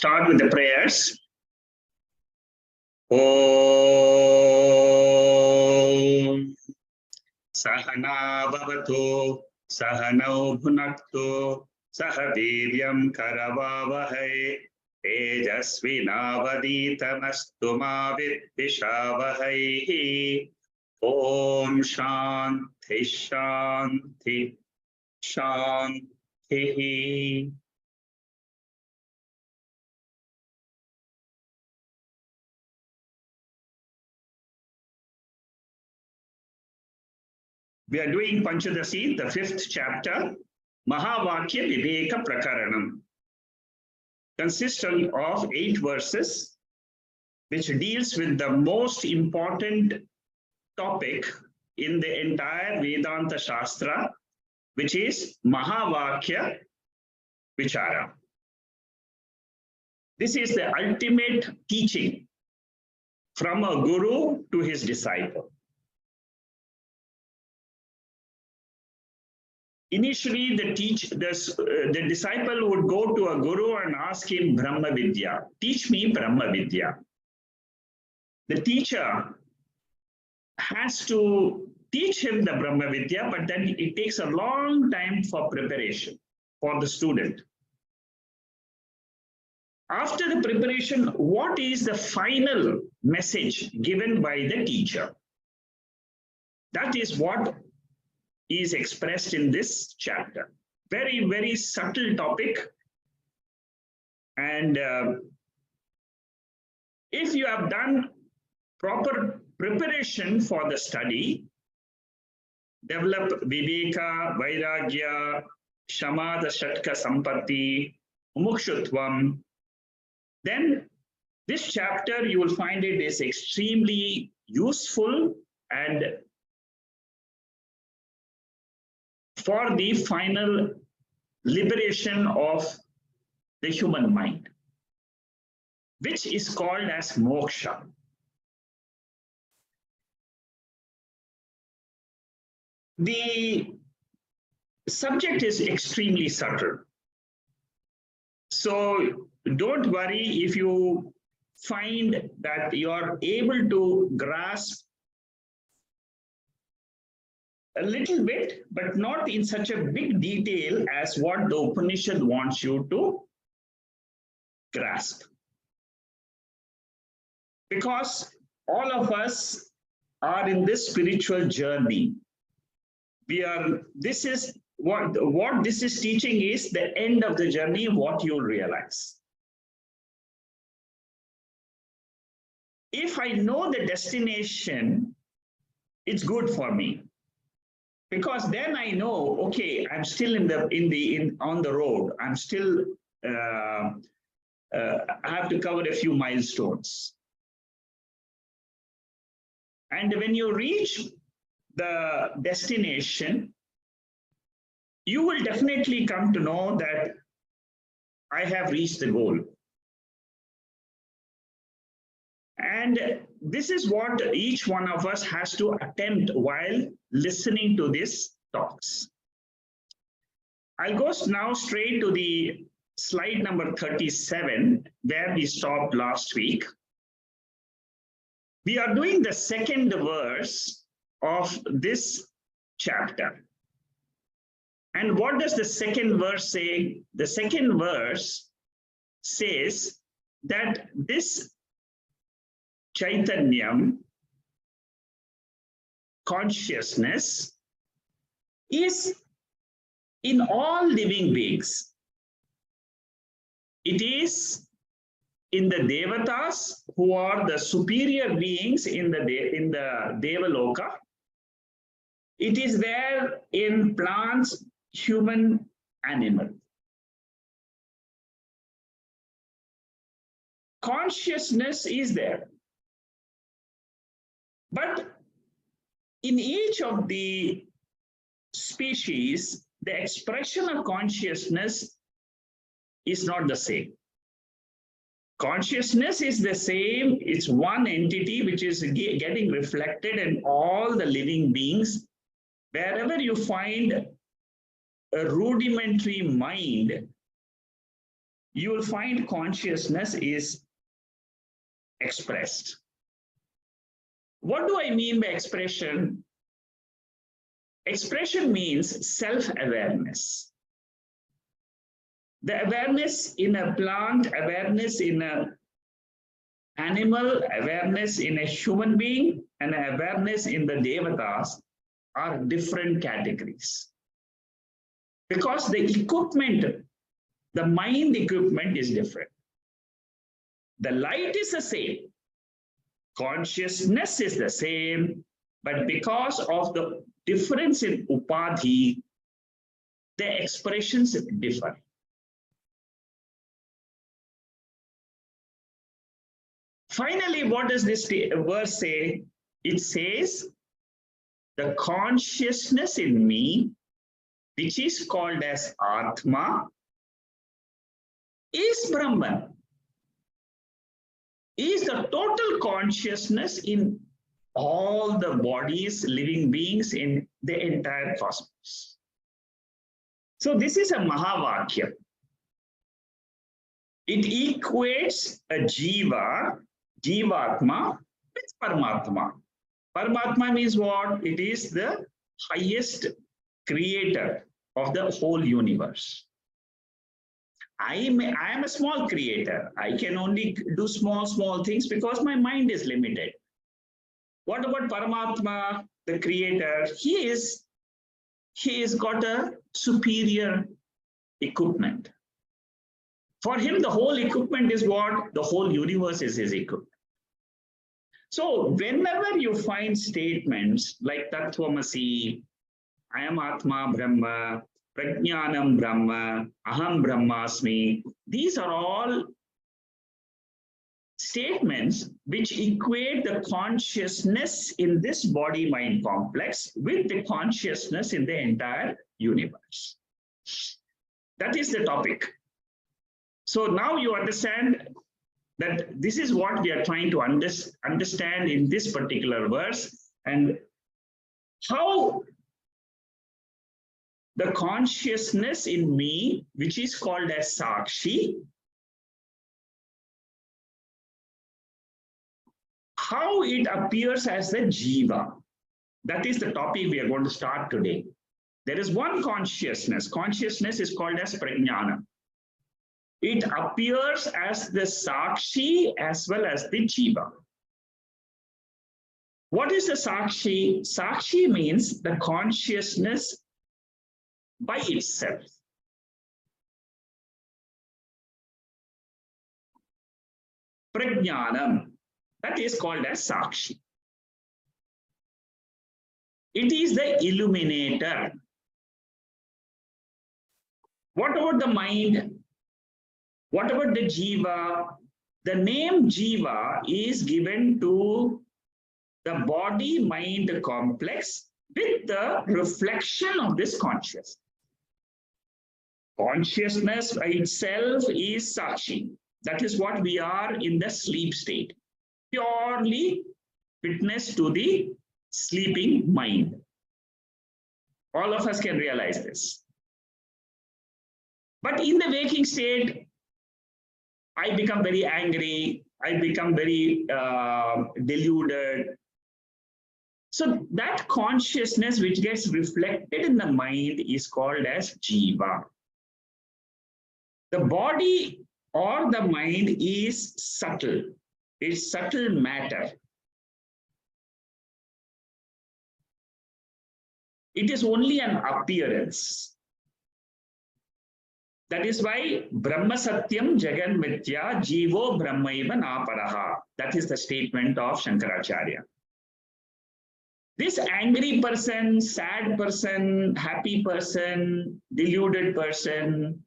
start with the prayers. Om Sahana Bhavatu Sahanau Bhunaktu Sahaviryam Karavavahai Tejasvinavaditamastu ma vidvishavahai. Om Shanti Shanti Shanti. We are doing Panchadasi, the 5th chapter, Mahavatya Viveka Prakaranam, consisting of 8 verses, which deals with the most important topic in the entire Vedanta Shastra, which is Mahavatya Vichara. This is the ultimate teaching from a guru to his disciple. Initially, the disciple would go to a guru and ask him Brahma Vidya, teach me Brahma Vidya. The teacher has to teach him the Brahma Vidya, but then it takes a long time for preparation for the student. After the preparation, what is the final message given by the teacher? That is what is expressed in this chapter. Very, very subtle topic. And if you have done proper preparation for the study, develop Viveka, Vairagya, Shamada Shatka Sampatti, Mukshutvam, then this chapter you will find it is extremely useful and for the final liberation of the human mind, which is called as moksha. The subject is extremely subtle. So don't worry if you find that you are able to grasp a little bit, but not in such a big detail as what the Upanishad wants you to grasp. Because all of us are in this spiritual journey. This is what this is teaching is the end of the journey, what you'll realize. If I know the destination, it's good for me. Because then I know, okay, I'm still on the road. I'm still I have to cover a few milestones. And when you reach the destination, you will definitely come to know that I have reached the goal. And this is what each one of us has to attempt while listening to these talks. I'll go now straight to the slide number 37, where we stopped last week. We are doing the second verse of this chapter. And what does the second verse say? The second verse says that this Chaitanyam, consciousness, is in all living beings. It is in the devatas, who are the superior beings in the Devaloka. It is there in plants, human, animal. Consciousness is there. But in each of the species, the expression of consciousness is not the same. Consciousness is the same. It's one entity which is getting reflected in all the living beings. Wherever you find a rudimentary mind, you will find consciousness is expressed. What do I mean by expression? Expression means self-awareness. The awareness in a plant, awareness in an animal, awareness in a human being, and awareness in the devatas are different categories. Because the equipment, the mind equipment is different. The light is the same. Consciousness is the same, but because of the difference in upadhi, the expressions differ. Finally, what does this verse say? It says, the consciousness in me, which is called as Atma, is Brahman. Is the total consciousness in all the bodies, living beings in the entire cosmos. So this is a Mahavakyam. It equates a Jiva, Jivatma with Paramatma. Paramatma means what? It is the highest creator of the whole universe. I am a small creator. I can only do small things because my mind is limited. What about Paramatma, the creator? He has got a superior equipment. For him, the whole equipment is what? The whole universe is his equipment. So whenever you find statements like Tattvamasi, I am Atma Brahma, Prajnanam Brahma, Aham Brahmasmi, these are all statements which equate the consciousness in this body-mind complex with the consciousness in the entire universe. That is the topic. So now you understand that this is what we are trying to understand in this particular verse, and how the consciousness in me, which is called as Sakshi, how it appears as the Jiva. That is the topic we are going to start today. There is one consciousness. Consciousness is called as Prajnana. It appears as the Sakshi as well as the Jiva. What is the Sakshi? Sakshi means the consciousness by itself. Prajnanam, that is called as Sakshi. It is the illuminator. What about the mind? What about the Jiva? The name Jiva is given to the body-mind complex with the reflection of this consciousness. Consciousness by itself is Sakshi. That is what we are in the sleep state. Purely witness to the sleeping mind. All of us can realize this. But in the waking state, I become very angry. I become very deluded. So that consciousness which gets reflected in the mind is called as Jiva. The body or the mind is subtle. It's subtle matter. It is only an appearance. That is why Brahma Satyam Jagan Mithya Jivo Brahmaiva Naparaha. That is the statement of Shankaracharya. This angry person, sad person, happy person, deluded person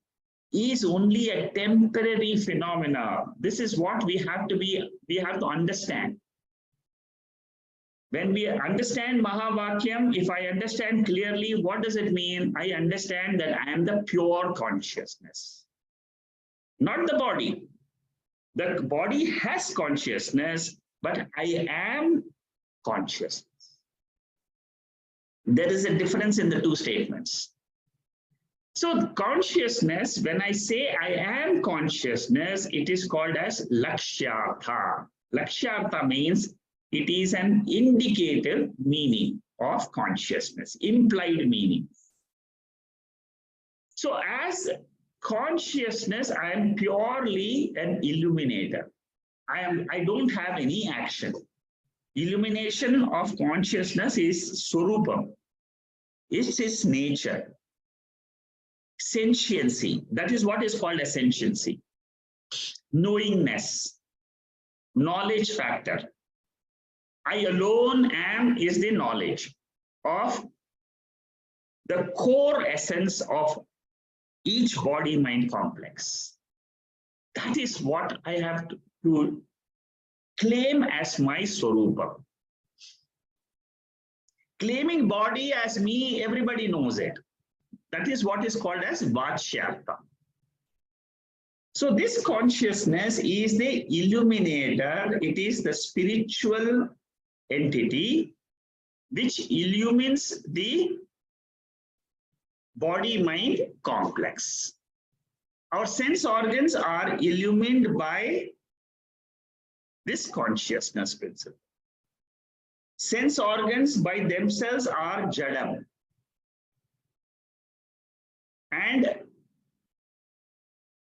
is only a temporary phenomena. This is what we have to understand. When we understand Mahavakyam, if I understand clearly, what does it mean? I understand that I am the pure consciousness, not the body. The body has consciousness, but I am consciousness. There is a difference in the two statements. So consciousness, when I say I am consciousness, it is called as lakshyartha. Lakshyartha means it is an indicative meaning of consciousness, implied meaning. So as consciousness, I am purely an illuminator. I don't have any action. Illumination of consciousness is swarupam. It's its nature. Sentiency, that is what is called as sentiency. Knowingness, knowledge factor. I alone am is the knowledge of the core essence of each body-mind complex. That is what I have to claim as my swarupa. Claiming body as me, everybody knows it. That is what is called as vachyartha. So this consciousness is the illuminator. It is the spiritual entity which illumines the body-mind complex. Our sense organs are illumined by this consciousness principle. Sense organs by themselves are jadam. And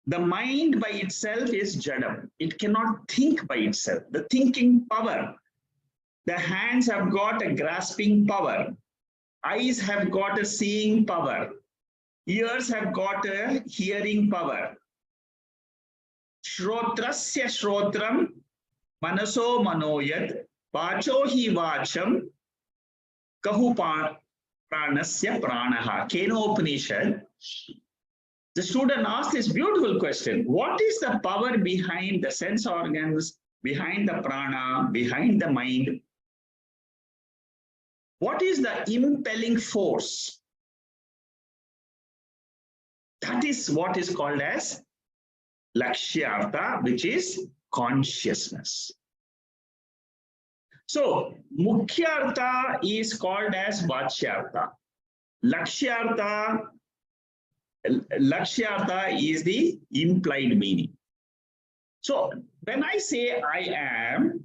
the mind by itself is jadam. It cannot think by itself. The thinking power. The hands have got a grasping power. Eyes have got a seeing power. Ears have got a hearing power. Shrotrasya shrotram, manaso manoyat, vacho hi vacham, kahu pranasya pranaha. Keno Upanishad. The student asked this beautiful question. What is the power behind the sense organs, behind the prana, behind the mind? What is the impelling force? That is what is called as lakshyartha, which is consciousness. So, mukhyartha is called as vachyartha. Lakshyartha is the implied meaning. So, when I say I am,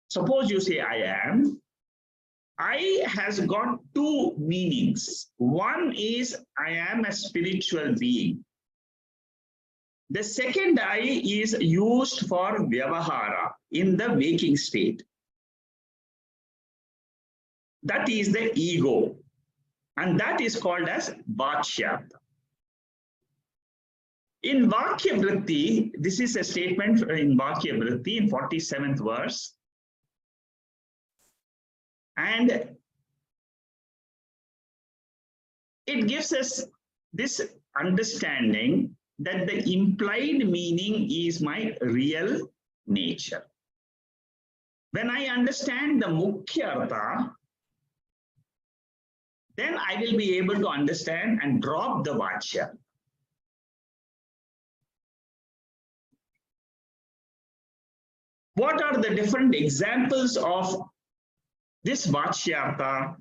suppose you say I am, I has got two meanings. One is I am a spiritual being. The second I is used for vyavahara in the waking state. That is the ego. And that is called as vachyartha. In Vakya Vritti, this is a statement in Vakya Vritti in 47th verse. And it gives us this understanding that the implied meaning is my real nature. When I understand the mukhyartha, then I will be able to understand and drop the vachya. What are the different examples of this vachyartha?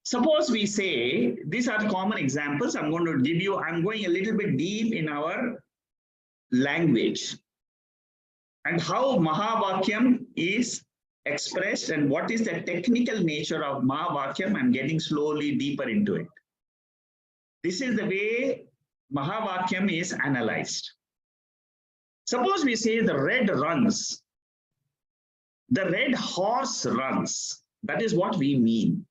Suppose we say, these are common examples. I'm going to give you, I'm going a little bit deep in our language and how Mahavakyam is expressed and what is the technical nature of Mahavakyam. I'm getting slowly deeper into it. This is the way Mahavakyam is analyzed. Suppose we say the red runs. The red horse runs. That is what we mean.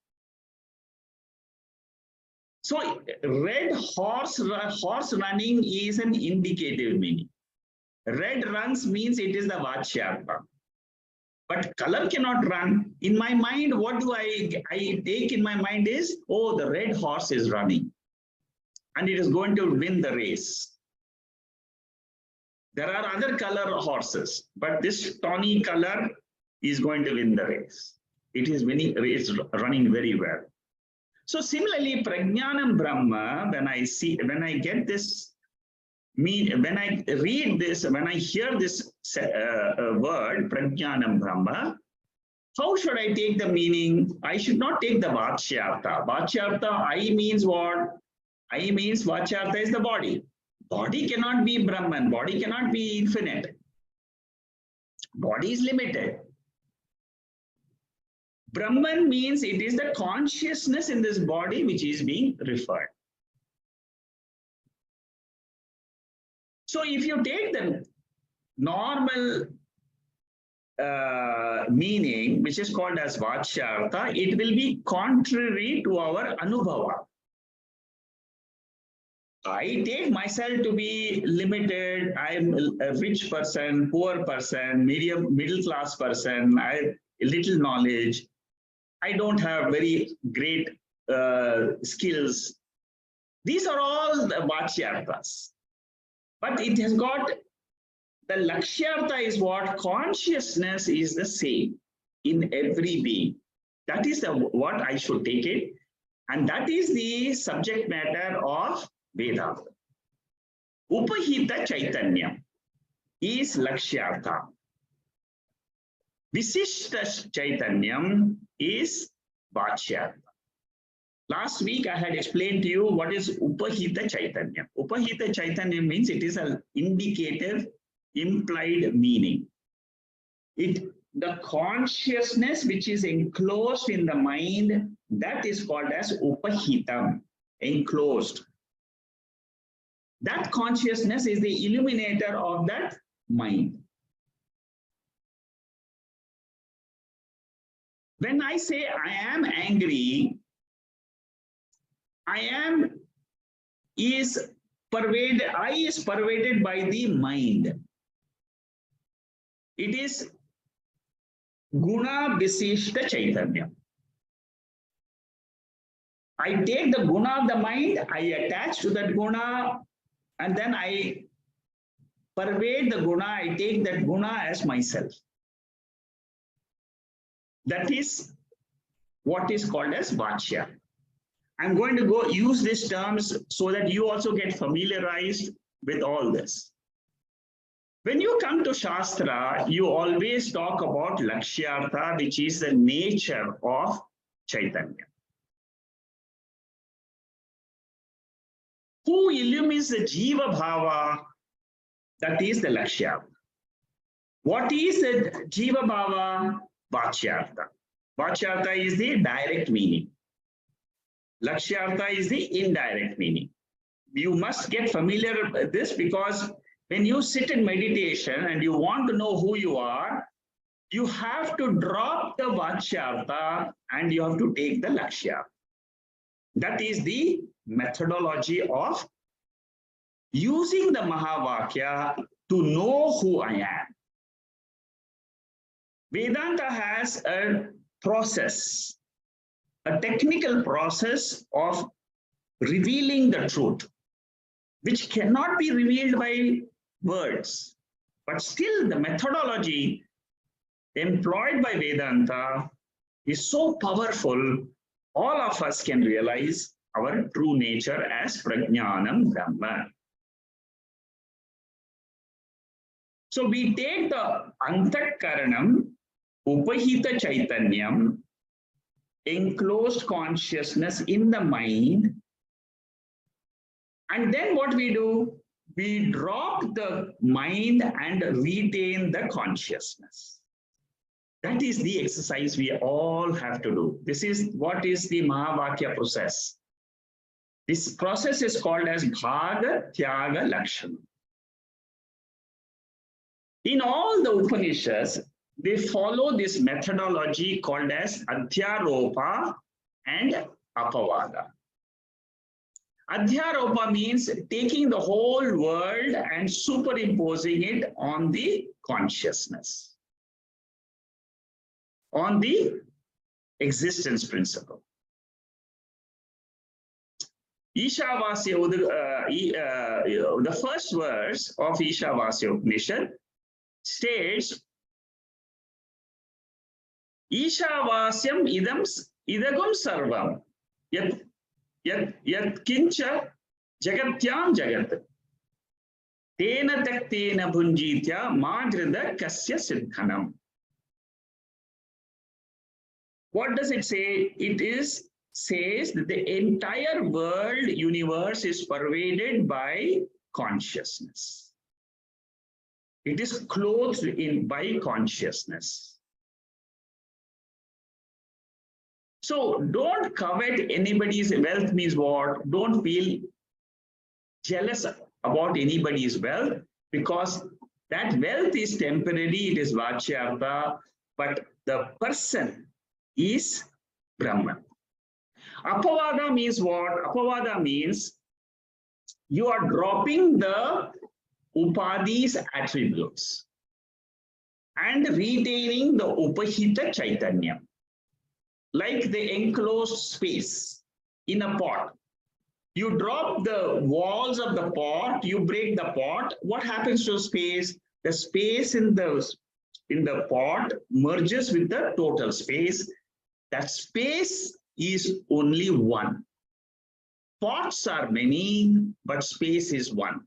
So red horse running is an indicative meaning. Red runs means it is the vachyartha. But color cannot run. In my mind, what do I take in my mind is, oh, the red horse is running. And it is going to win the race. There are other color horses, but this tawny color is going to win the race. It is winning, it's running very well. So similarly, Prajnanam Brahma, when I get this, when I read this, when I hear this word, Prajnanam Brahma, How should I take the meaning? I should not take the Vachyartha. Vachyartha, I means what? I means Vachyartha is the body. Body cannot be Brahman. Body cannot be infinite. Body is limited. Brahman means it is the consciousness in this body which is being referred. So if you take the normal meaning, which is called as Vachyartha, it will be contrary to our Anubhava. I take myself to be limited. I'm a rich person, poor person, middle class person. I have little knowledge. I don't have very great skills. These are all the Vachyarthas. But it has got the Lakshyartha is what? Consciousness is the same in every being. That is what I should take it. And that is the subject matter of Vedanta. Upahita Chaitanyam is Lakshyartha. Visishta Chaitanyam is Vachyartha. Last week I had explained to you what is Upahita Chaitanyam. Upahita Chaitanyam means it is an indicative, implied meaning. The consciousness which is enclosed in the mind, that is called as Upahitam, enclosed. That consciousness is the illuminator of that mind. When I say I am angry, I is pervaded by the mind. It is Guna Visishta Chaitanya. I take the guna of the mind, I attach to that guna, and then I pervade the guna, I take that guna as myself. That is what is called as Vachya. I'm going to go use these terms so that you also get familiarized with all this. When you come to Shastra, you always talk about Lakshyartha, which is the nature of Chaitanya. Who illumines the Jiva Bhava? That is the Lakshyartha. What is the Jiva Bhava? Vachyartha. Vachyartha is the direct meaning. Lakshyartha is the indirect meaning. You must get familiar with this, because when you sit in meditation and you want to know who you are, you have to drop the Vachyartha and you have to take the Lakshya. That is the methodology of using the Mahavakya to know who I am. Vedanta has a process, a technical process of revealing the truth, which cannot be revealed by words. But still, the methodology employed by Vedanta is so powerful, all of us can realize our true nature as Prajnanam Brahman. So we take the Antakaranam, Upahita Chaitanyam, enclosed consciousness in the mind, and then what we do? We drop the mind and retain the consciousness. That is the exercise we all have to do. This is what is the Mahavatya process. This process is called as Bhaga Tyaga Lakshana. In all the Upanishads, they follow this methodology called as Adhyaropa and Apavada. Adhyaropa means taking the whole world and superimposing it on the consciousness, on the existence principle. Ishavasya, the first verse of Ishavasya Upanishad states, Ishavasyam idagam sarvam yat kincha jagatyam jagat tena taktena bhunjitya madrida kasya siddhanam. What does it say? Says that the entire world universe is pervaded by consciousness. It is clothed in by consciousness. So don't covet anybody's wealth means what? Don't feel jealous about anybody's wealth, because that wealth is temporary, it is vachyartha, but the person is Brahman. Apavada means what? Apavada means you are dropping the upadhis attributes and retaining the upahita chaitanyam. Like the enclosed space in a pot. You drop the walls of the pot, you break the pot. What happens to space? The space in the pot merges with the total space. That space is only one. Pots are many, but space is one.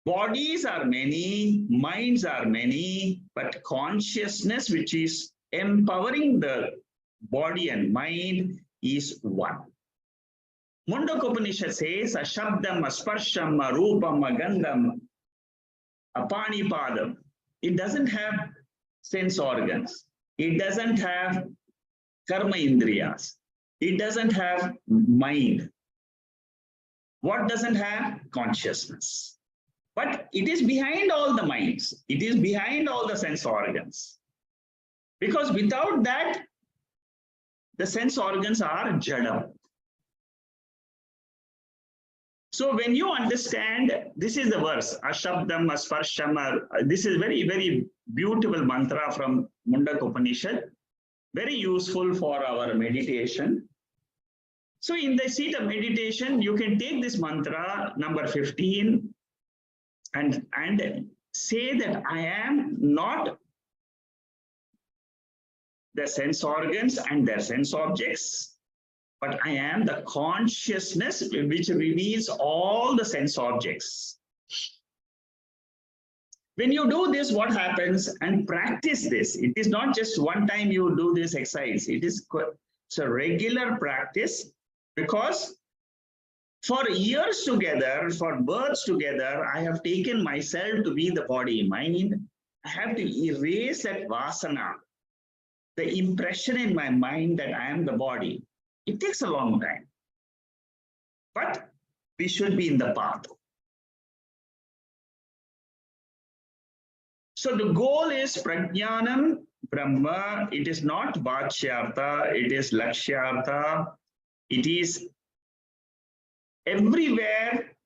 Bodies are many, minds are many, but consciousness, which is empowering the body and mind, is one. Mundaka Upanishad says, Ashabdam, Asparsham, Arupam, Agandham, Apanipadam. It doesn't have sense organs. It doesn't have karma indriyas. It doesn't have mind. What doesn't have? Consciousness. But it is behind all the minds. It is behind all the sense organs. Because without that, the sense organs are jada. So when you understand, this is the verse, Ashabdam, Asparsham, this is very, very beautiful mantra from Mundaka Upanishad, very useful for our meditation. So in the seat of meditation, you can take this mantra, number 15, and say that I am not the sense organs and their sense objects, but I am the consciousness which reveals all the sense objects. When you do this, what happens? And practice this. It is not just one time you do this exercise. It's a regular practice, because for years together, for births together, I have taken myself to be the body mind. I have to erase that vasana, the impression in my mind that I am the body. It takes a long time, but we should be in the path. So the goal is prajnanam brahma. It is not vachyartha, it is lakshyartha. It is everywhere,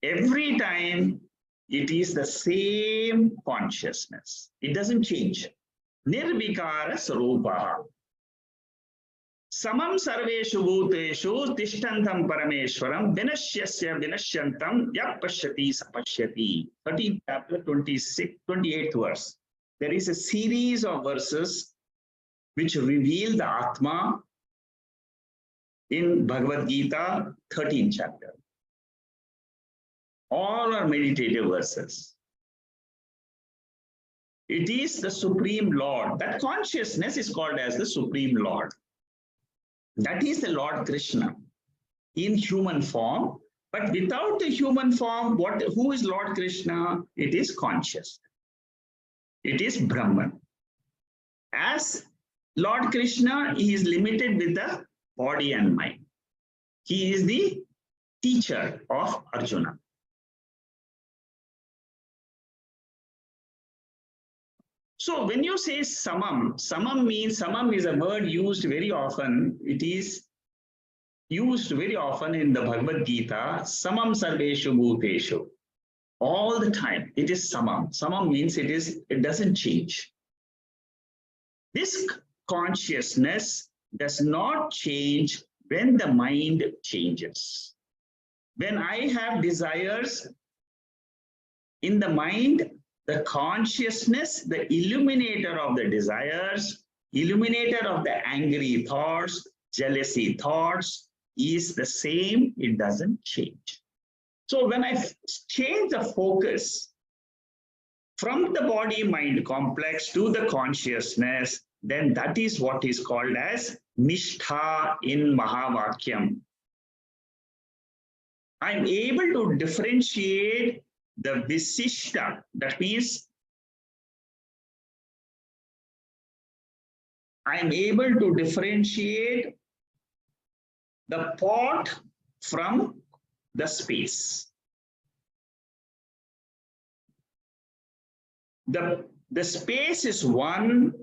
every time, it is the same consciousness. It doesn't change. Nirvikara sarupaha. Samam sarveshu bhuteshu tishtantam parameshwaram vinashyasya vinashyantam yapashyati sapashyati. 13th chapter, 28th verse. There is a series of verses which reveal the Atma in Bhagavad Gita, 13th chapter. All are meditative verses. It is the Supreme Lord. That consciousness is called as the Supreme Lord. That is the Lord Krishna in human form. But without the human form, who is Lord Krishna? It is conscious. It is Brahman. As Lord Krishna, he is limited with the body and mind. He is the teacher of Arjuna. So when you say samam, samam is a word used very often. It is used very often in the Bhagavad Gita, samam sarveshu bhuteshu. All the time, it is samam. Samam means it doesn't change. This consciousness does not change when the mind changes. When I have desires in the mind, the consciousness, the illuminator of the desires, illuminator of the angry thoughts, jealousy thoughts, is the same, it doesn't change. So when I change the focus from the body-mind complex to the consciousness, then that is what is called as Nishtha in Mahavakyam. I'm able to differentiate the Visishta, that means I'm able to differentiate the pot from the space. The space is one,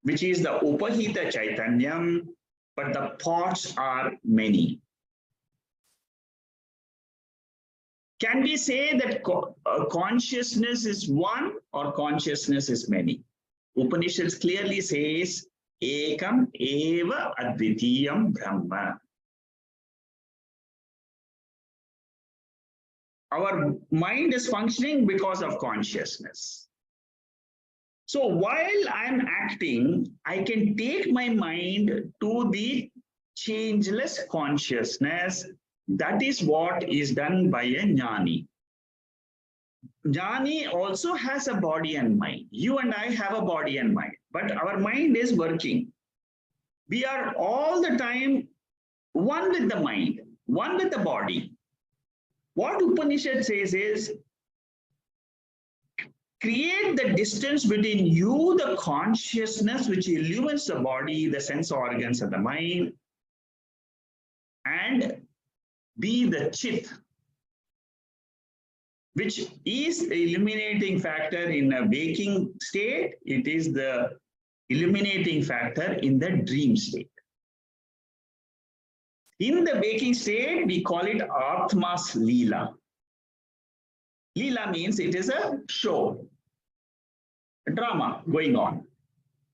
which is the Upahita Chaitanyam, but the pots are many. Can we say that consciousness is one or consciousness is many? Upanishads clearly says, Ekam eva advitiyam Brahma. Our mind is functioning because of consciousness. So while I'm acting, I can take my mind to the changeless consciousness. That is what is done by a jnani. Jnani also has a body and mind. You and I have a body and mind, but our mind is working. We are all the time one with the mind, one with the body. What Upanishad says is, create the distance between you, the consciousness which illumines the body, the sense organs and the mind, and be the chit, which is the illuminating factor in a waking state. It is the illuminating factor in the dream state. In the waking state, we call it Atma's Leela. Leela means it is a show, a drama going on,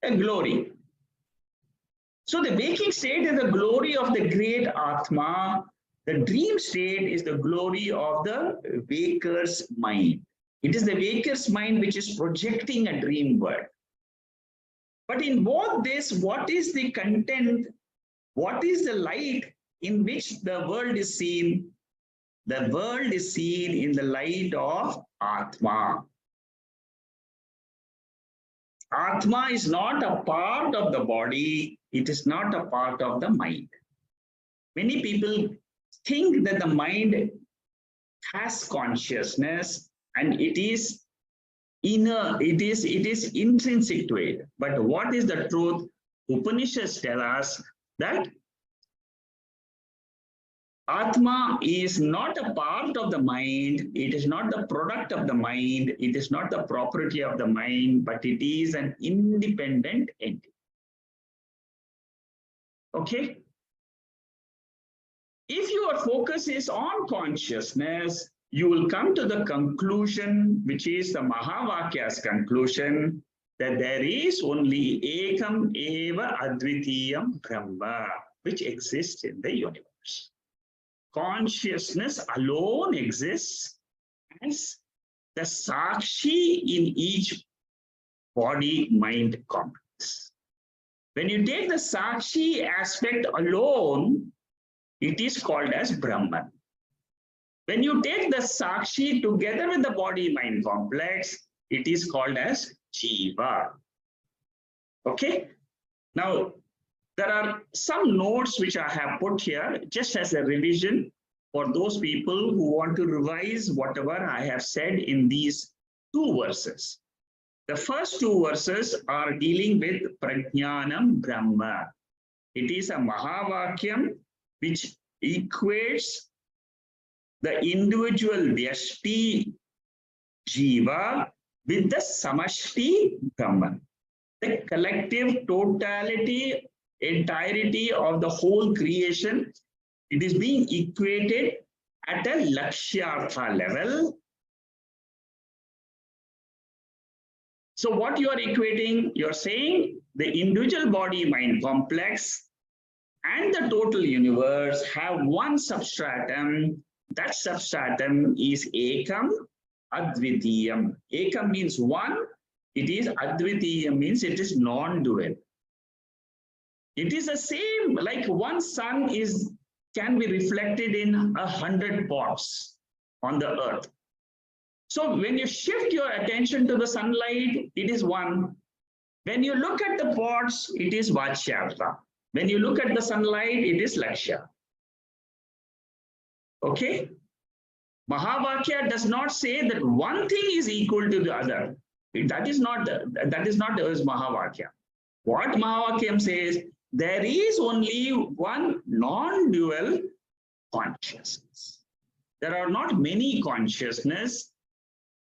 a glory. So the waking state is the glory of the great Atma. The dream state is the glory of the waker's mind. It is the waker's mind which is projecting a dream world. But in both this, what is the content? What is the light in which the world is seen? The world is seen in the light of Atma. Atma is not a part of the body. It is not a part of the mind. Many people think that the mind has consciousness and it is inner, it is intrinsic to it. But what is the truth? Upanishads tell us that Atma is not a part of the mind, it is not the product of the mind, it is not the property of the mind, but it is an independent entity. Okay? If your focus is on consciousness, you will come to the conclusion, which is the Mahavakya's conclusion, that there is only Ekam eva advitiyam Brahma, which exists in the universe. Consciousness alone exists as the Sakshi in each body-mind complex. When you take the Sakshi aspect alone, it is called as Brahman. When you take the Sakshi together with the body-mind complex, it is called as Jiva. Okay? Now, there are some notes which I have put here just as a revision for those people who want to revise whatever I have said in these two verses. The first two verses are dealing with Prajnanam Brahma. It is a Mahavakyam which equates the individual Vyashti Jiva with the Samashti Brahman. The collective totality, entirety of the whole creation, it is being equated at a Lakshyartha level. So what you are equating, you're saying the individual body-mind complex and the total universe have one substratum. That substratum is Ekam Advitiyam. Ekam means one. It is Advitiyam means it is non-dual. It is the same, like one sun can be reflected in 100 pots on the earth. So when you shift your attention to the sunlight, it is one. When you look at the pots, it is Vachyartha. When you look at the sunlight, it is Lakshya. Okay? Mahavakya does not say that one thing is equal to the other. That is not Mahavakya. What Mahavakyam says, there is only one non-dual consciousness. There are not many consciousness.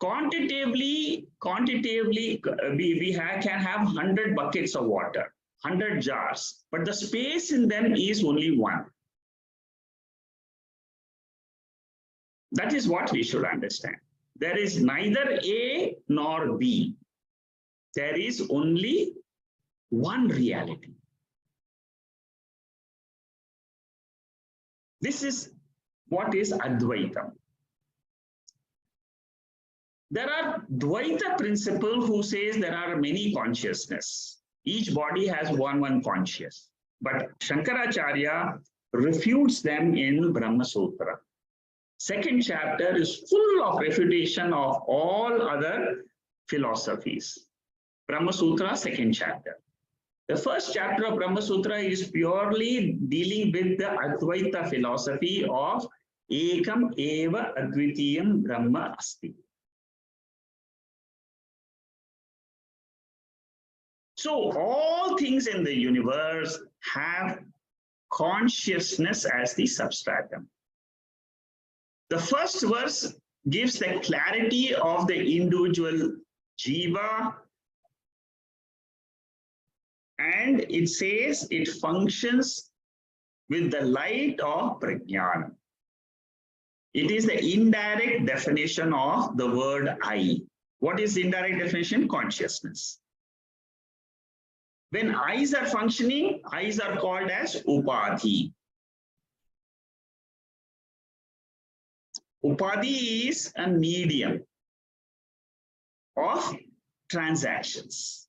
Quantitatively, we can have 100 buckets of water, 100 jars, but the space in them is only one. That is what we should understand. There is neither A nor B. There is only one reality. This is what is Advaita. There are Dvaita principle who says there are many consciousness. Each body has one conscious. But Shankaracharya refutes them in Brahma Sutra. Second chapter is full of refutation of all other philosophies. Brahma Sutra, second chapter. The first chapter of Brahma Sutra is purely dealing with the Advaita philosophy of Ekam Eva Advitiyam Brahma Asti. So all things in the universe have consciousness as the substratum. The first verse gives the clarity of the individual Jiva, and it says it functions with the light of Prajnana. It is the indirect definition of the word I. What is the indirect definition? Consciousness. When eyes are functioning, eyes are called as upadhi. Upadhi is a medium of transactions.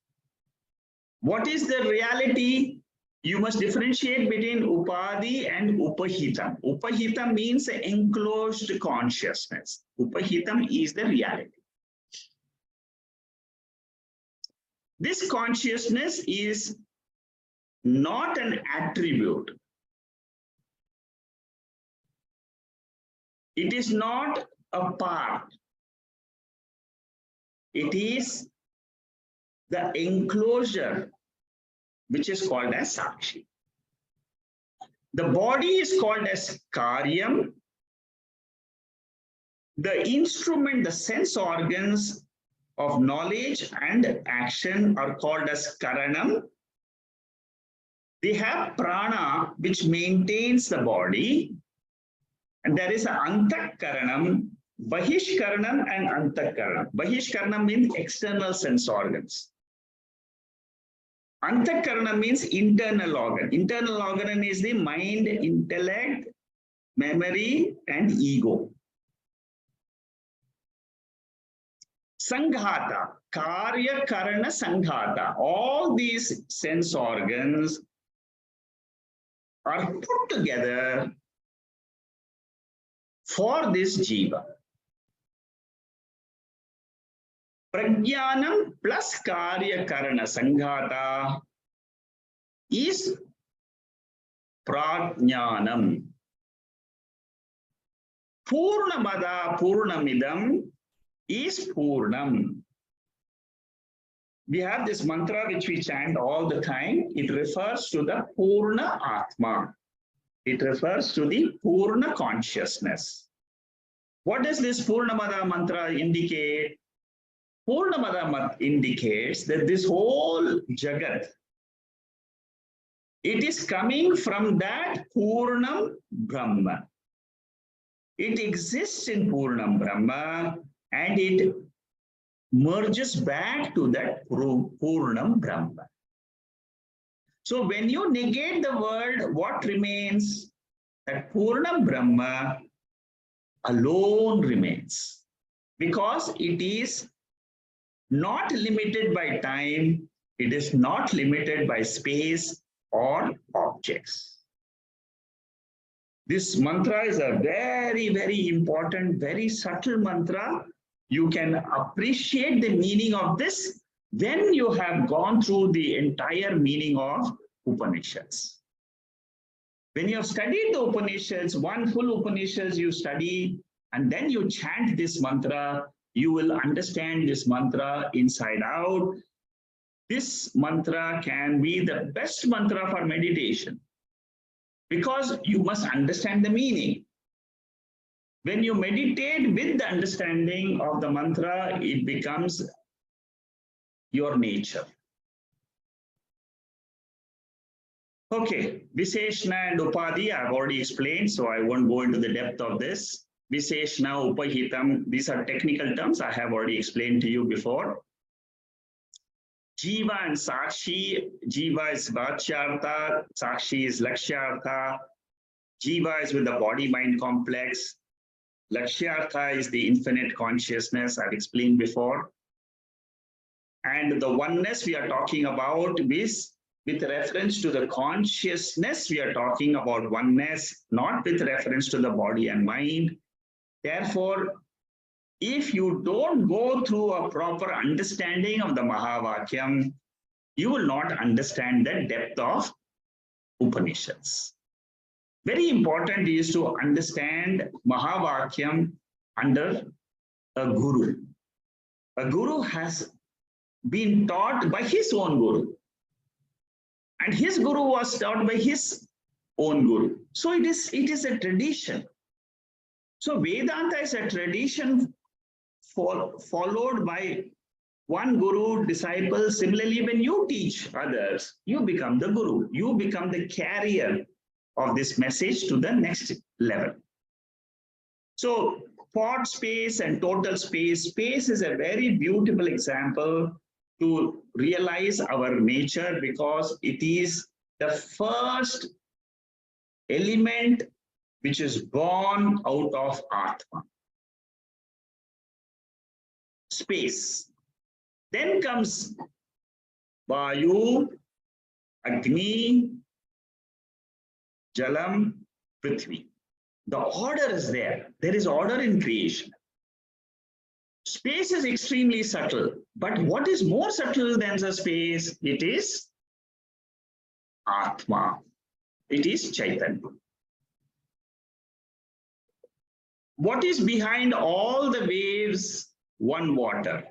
What is the reality? You must differentiate between upadhi and upahitam. Upahitam means enclosed consciousness. Upahitam is the reality. This consciousness is not an attribute. It is not a part. It is the enclosure, which is called as Sakshi. The body is called as Karyam. The instrument, the sense organs of knowledge and action are called as Karanam. They have prana, which maintains the body. And there is an Antakaranam, Bahishkaranam and Antakaranam. Bahishkaranam means external sense organs. Antakaranam means internal organ. Internal organ is the mind, intellect, memory, and ego. Sanghata, Karya Karana Sanghata. All these sense organs are put together for this Jiva. Prajnanam plus Karya Karana Sanghata is Prajnanam. Purnamada Purnamidam is Purnam. We have this mantra which we chant all the time. It refers to the Purna Atma. It refers to the Purna consciousness. What does this Purnamada mantra indicate? Purnamada indicates that this whole Jagat, it is coming from that Purnam Brahma. It exists in Purnam Brahma and it merges back to that Purnam Brahma. So when you negate the word, what remains? That Purnam Brahma alone remains, because it is not limited by time, it is not limited by space or objects. This mantra is a very, very important, very subtle mantra. You can appreciate the meaning of this when you have gone through the entire meaning of Upanishads. When you have studied the Upanishads, one full Upanishads you study, and then you chant this mantra, you will understand this mantra inside out. This mantra can be the best mantra for meditation because you must understand the meaning. When you meditate with the understanding of the mantra, it becomes your nature. Okay, Visheshna and Upadhi I've already explained, so I won't go into the depth of this. Visheshna, Upahitam, these are technical terms I have already explained to you before. Jiva and Sakshi, Jiva is Vachyartha, Sakshi is Lakshyartha. Jiva is with the body-mind complex. Lakshyartha is the infinite consciousness I've explained before. And the oneness we are talking about is with reference to the consciousness, we are talking about oneness, not with reference to the body and mind. Therefore, if you don't go through a proper understanding of the Mahavakyam, you will not understand the depth of Upanishads. Very important is to understand Mahavakyam under a guru. A guru has been taught by his own guru. And his guru was taught by his own guru. So it is a tradition. So Vedanta is a tradition followed by one guru, disciple. Similarly, when you teach others, you become the guru. You become the carrier of this message to the next level. So pot space and total space. Space is a very beautiful example to realize our nature because it is the first element which is born out of Atma. Space. Then comes Vayu, Agni, Jalam, Prithvi. The order is there. There is order in creation. Space is extremely subtle, but what is more subtle than the space? It is Atma. It is Chaitanya. What is behind all the waves? One water.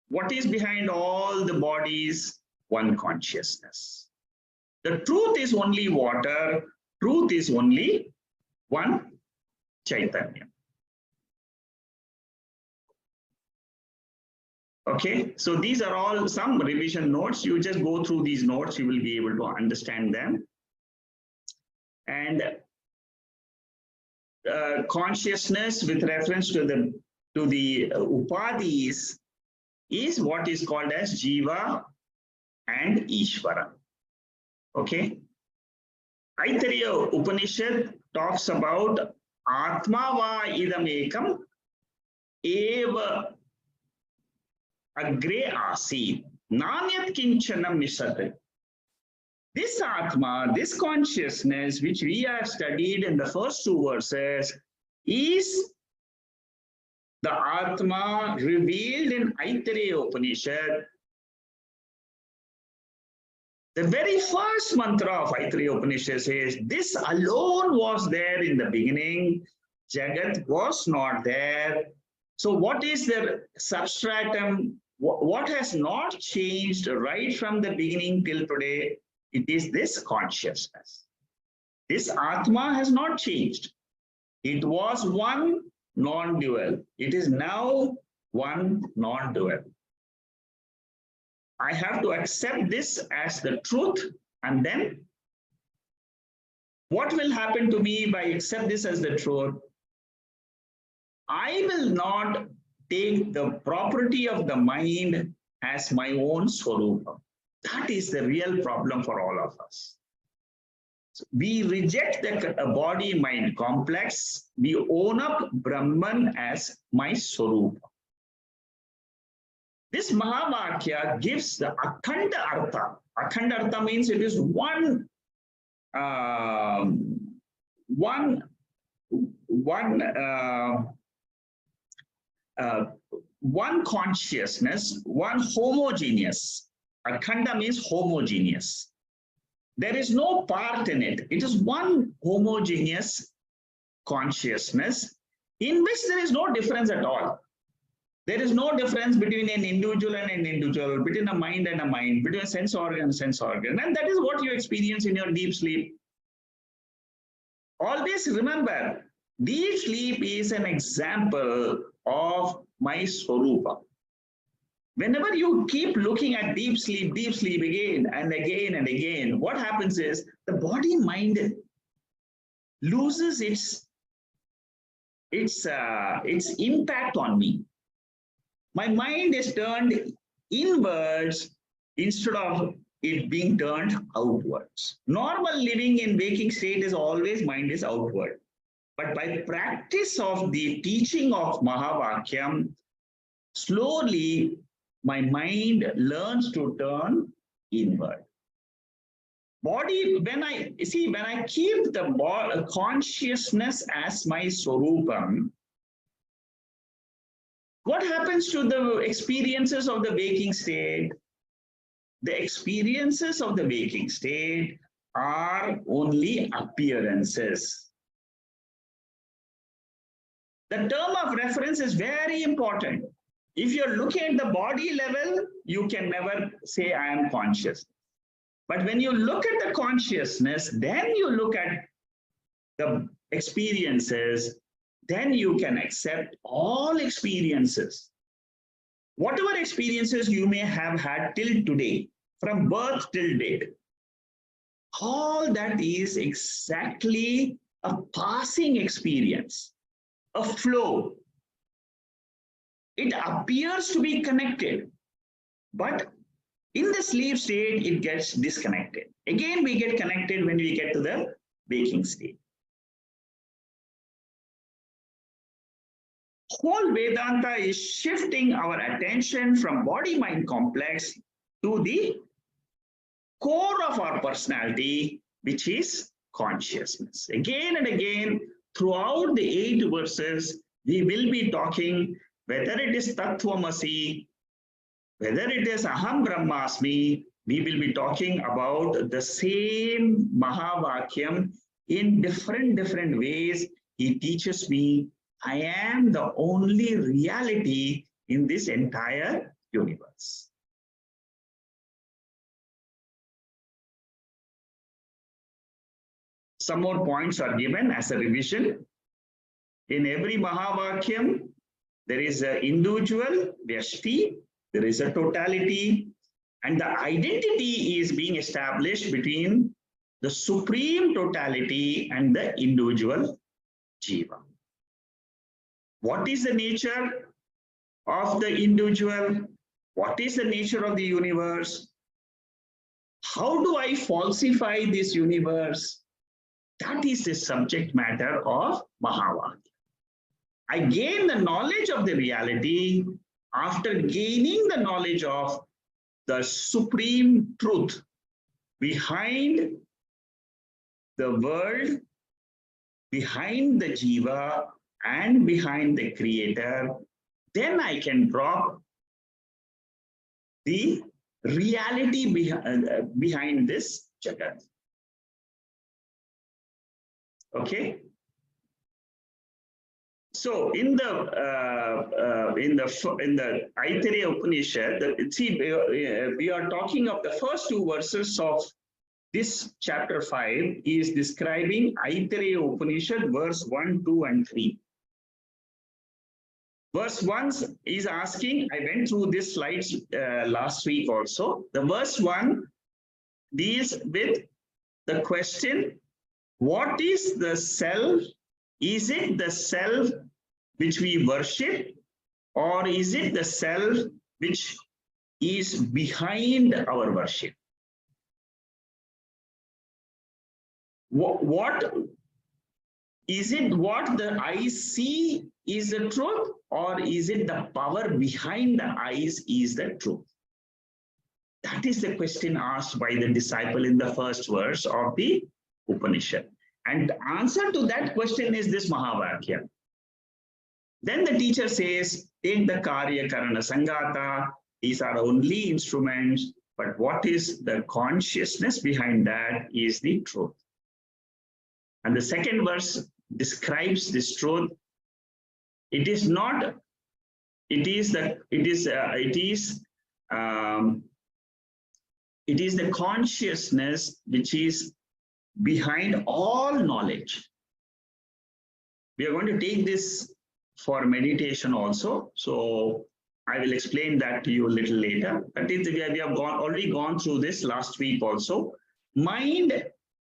What is behind all the bodies? One consciousness. The truth is only water. Truth is only one Chaitanya. Okay, so these are all some revision notes. You just go through these notes, you will be able to understand them. And consciousness with reference to the upadhis is what is called as Jiva and Ishvara. Okay. Aitareya Upanishad talks about Atma va idam ekam eva agre asi nanyat kinchanam misate. This Atma, this consciousness, which we have studied in the first two verses, is the Atma revealed in Aitareya Upanishad. The very first mantra of Aitareya Upanishad says, this alone was there in the beginning, Jagat was not there. So what is the substratum? What has not changed right from the beginning till today? It is this consciousness. This Atma has not changed. It was one non-dual. It is now one non-dual. I have to accept this as the truth, and then what will happen to me by accept this as the truth? I will not take the property of the mind as my own swarupa. That is the real problem for all of us. So we reject the body-mind complex. We own up Brahman as my swarupa. This Mahavatya gives the akhanda artha. Akhanda artha means it is one one consciousness, one homogeneous. Akhanda means homogeneous. There is no part in it. It is one homogeneous consciousness in which there is no difference at all. There is no difference between an individual and an individual, between a mind and a mind, between a sense organ and sense organ. And that is what you experience in your deep sleep. Always remember, deep sleep is an example of my Swarupa. Whenever you keep looking at deep sleep again and again and again, what happens is the body mind loses its impact on me. My mind is turned inwards instead of it being turned outwards. Normal living in waking state is always mind is outward. But by practice of the teaching of Mahavakyam, slowly my mind learns to turn inward. Body, when I keep the consciousness as my Swarupam, what happens to the experiences of the waking state? The experiences of the waking state are only appearances. The term of reference is very important. If you're looking at the body level, you can never say I am conscious. But when you look at the consciousness, then you look at the experiences, then you can accept all experiences. Whatever experiences you may have had till today, from birth till date, all that is exactly a passing experience, a flow. It appears to be connected, but in the sleep state, it gets disconnected. Again, we get connected when we get to the waking state. Whole Vedanta is shifting our attention from body-mind complex to the core of our personality, which is consciousness. Again and again, throughout the 8 verses, we will be talking whether it is Tattvamasi, whether it is Aham Brahmasmi, we will be talking about the same Mahavakyam in different ways. He teaches me I am the only reality in this entire universe. Some more points are given as a revision. In every Mahavakyam, there is an individual, Vyashti, there is a totality, and the identity is being established between the supreme totality and the individual Jiva. What is the nature of the individual? What is the nature of the universe? How do I falsify this universe? That is the subject matter of Mahavakyam. I gain the knowledge of the reality after gaining the knowledge of the supreme truth behind the world, behind the Jiva, and behind the Creator. Then I can drop the reality behind this Jagat. Okay. So in the Aitareya Upanishad, we are talking of the first 2 verses of this chapter 5 is describing Aitareya Upanishad, verse 1, 2, and 3. Verse 1 is asking, I went through these slides last week also. The verse 1 deals with the question, what is the self? Is it the self which we worship, or is it the self which is behind our worship? What is it? What the eyes see is the truth, or is it the power behind the eyes is the truth? That is the question asked by the disciple in the first verse of the Upanishad. And the answer to that question is this Mahavakyam. Then the teacher says, take the Karya Karana Sangata. These are only instruments, but what is the consciousness behind that is the truth. And the second verse describes this truth. It is not, it is the consciousness which is behind all knowledge. We are going to take this for meditation also. So I will explain that to you a little later. But we have already gone through this last week also. Mind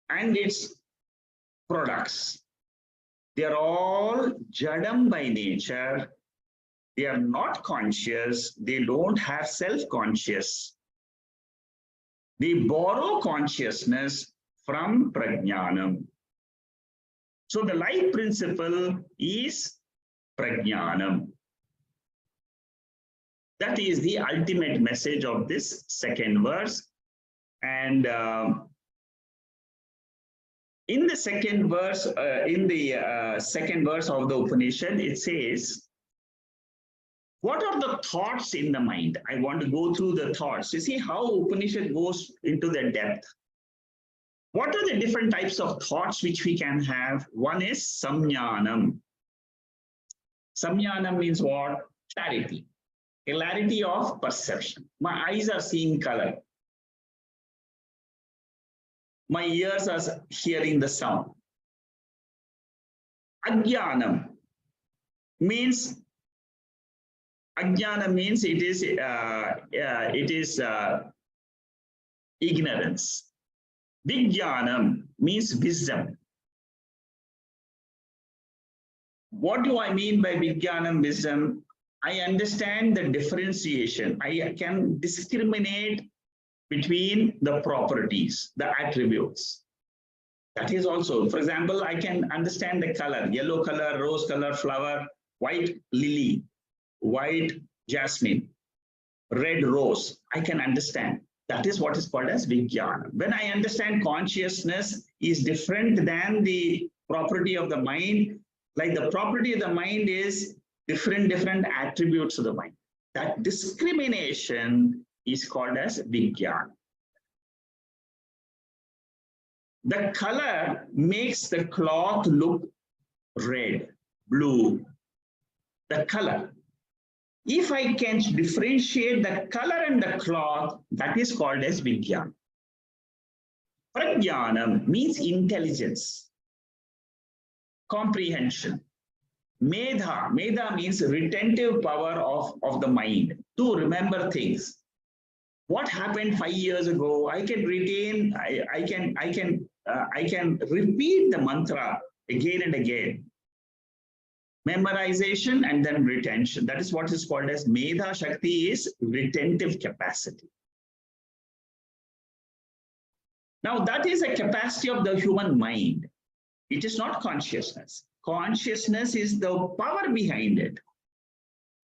and its products, they are all jadam by nature. They are not conscious. They don't have self-conscious. They borrow consciousness from prajnanam. So the life principle is prajnanam. That is the ultimate message of this second verse. And in the second verse, second verse of the Upanishad, it says, what are the thoughts in the mind? I want to go through the thoughts. You see how Upanishad goes into the depth. What are the different types of thoughts which we can have? One is samjnanam. Samjnanam means what? Clarity. Clarity of perception. My eyes are seeing color. My ears are hearing the sound. Ajnanam means it is ignorance. Vijnanam means wisdom. What do I mean by Vijnanam, wisdom? I understand the differentiation. I can discriminate between the properties, the attributes. That is also, for example, I can understand the color, yellow color, rose color, flower, white lily, white jasmine, red rose. I can understand. That is what is called as Vijnana. When I understand consciousness is different than the property of the mind, like the property of the mind is different attributes of the mind. That discrimination is called as Vijnana. The color makes the cloth look red, blue. The color. If I can differentiate the color and the cloth, that is called as Vijnana. Prajnanam means intelligence, comprehension. Medha means retentive power of the mind to remember things. What happened 5 years ago? I can retain. I can repeat the mantra again and again. Memorization and then retention. That is what is called as Medha Shakti, is retentive capacity. Now that is a capacity of the human mind. It is not consciousness. Consciousness is the power behind it.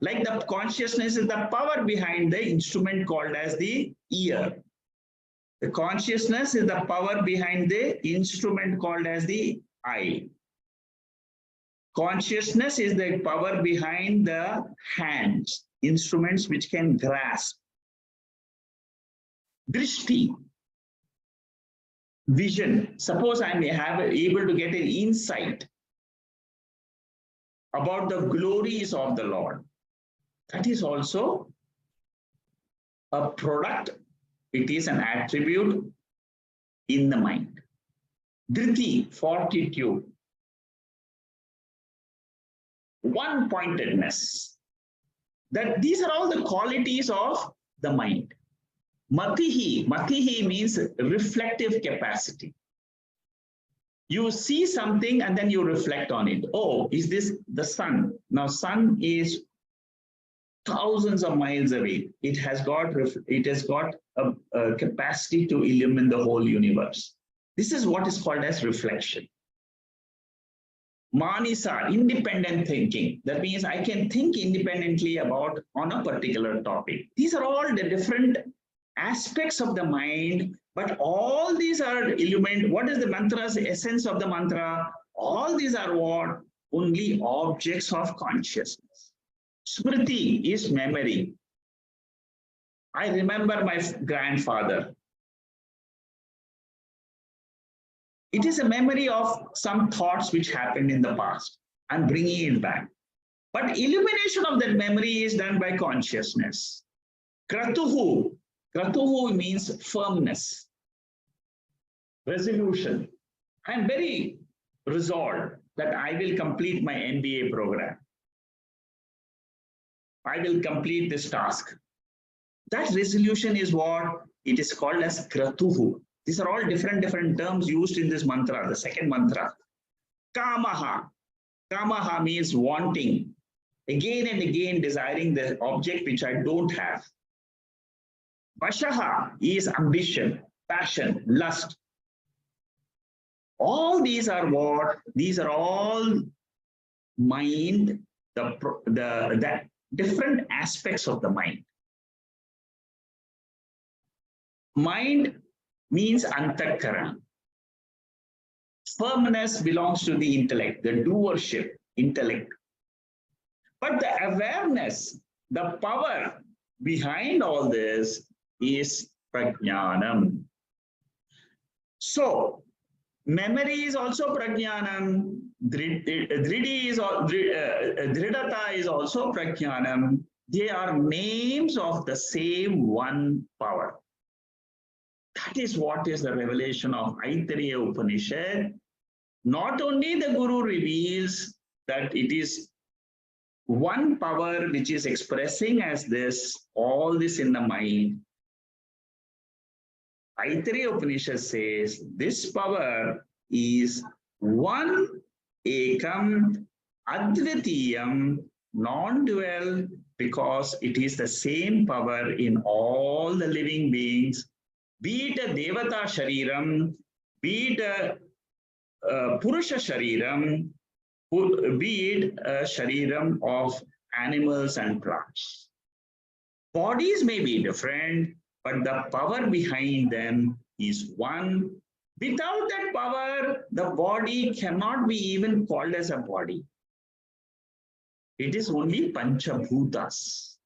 Like the consciousness is the power behind the instrument called as the ear. The consciousness is the power behind the instrument called as the eye. Consciousness is the power behind the hands, instruments which can grasp. Drishti, vision. Suppose I may have able to get an insight about the glories of the Lord. That is also a product. It is an attribute in the mind. Dhriti, fortitude. One-pointedness. That these are all the qualities of the mind. Matihi means reflective capacity. You see something and then you reflect on it. Oh, is this the sun? Now, sun is thousands of miles away. It has got a capacity to illumine the whole universe. This is what is called as reflection. Manisa, independent thinking. That means I can think independently on a particular topic. These are all the different aspects of the mind, but all these are illumined. What is the mantra's essence of the mantra? All these are what? only objects of consciousness. Smriti is memory. I remember my grandfather. It is a memory of some thoughts which happened in the past. I'm bringing it back. But illumination of that memory is done by consciousness. Kratuhu. Kratuhu means firmness, resolution. I'm very resolved that I will complete my MBA program. I will complete this task. That resolution is what it is called as kratuhu. These are all different terms used in this mantra, the second mantra. Kamaha. Kamaha means wanting. Again and again desiring the object which I don't have. Vashaha is ambition, passion, lust. All these are what? These are all mind, the different aspects of the mind. Mind means antakkara. Firmness belongs to the intellect, the doership, intellect. But the awareness, the power behind all this is prajnanam. So, memory is also prajnanam. Dridata is also prajnanam. They are names of the same one power. That is what is the revelation of Aitareya Upanishad. Not only the Guru reveals that it is one power which is expressing as this, all this in the mind. Aitareya Upanishad says this power is one, ekam, advitiyam, non-dual, because it is the same power in all the living beings, be it a devata shariram, be it a purusha shariram, be it a shariram of animals and plants. Bodies may be different, but the power behind them is one. Without that power, the body cannot be even called as a body. It is only Panchabhutas.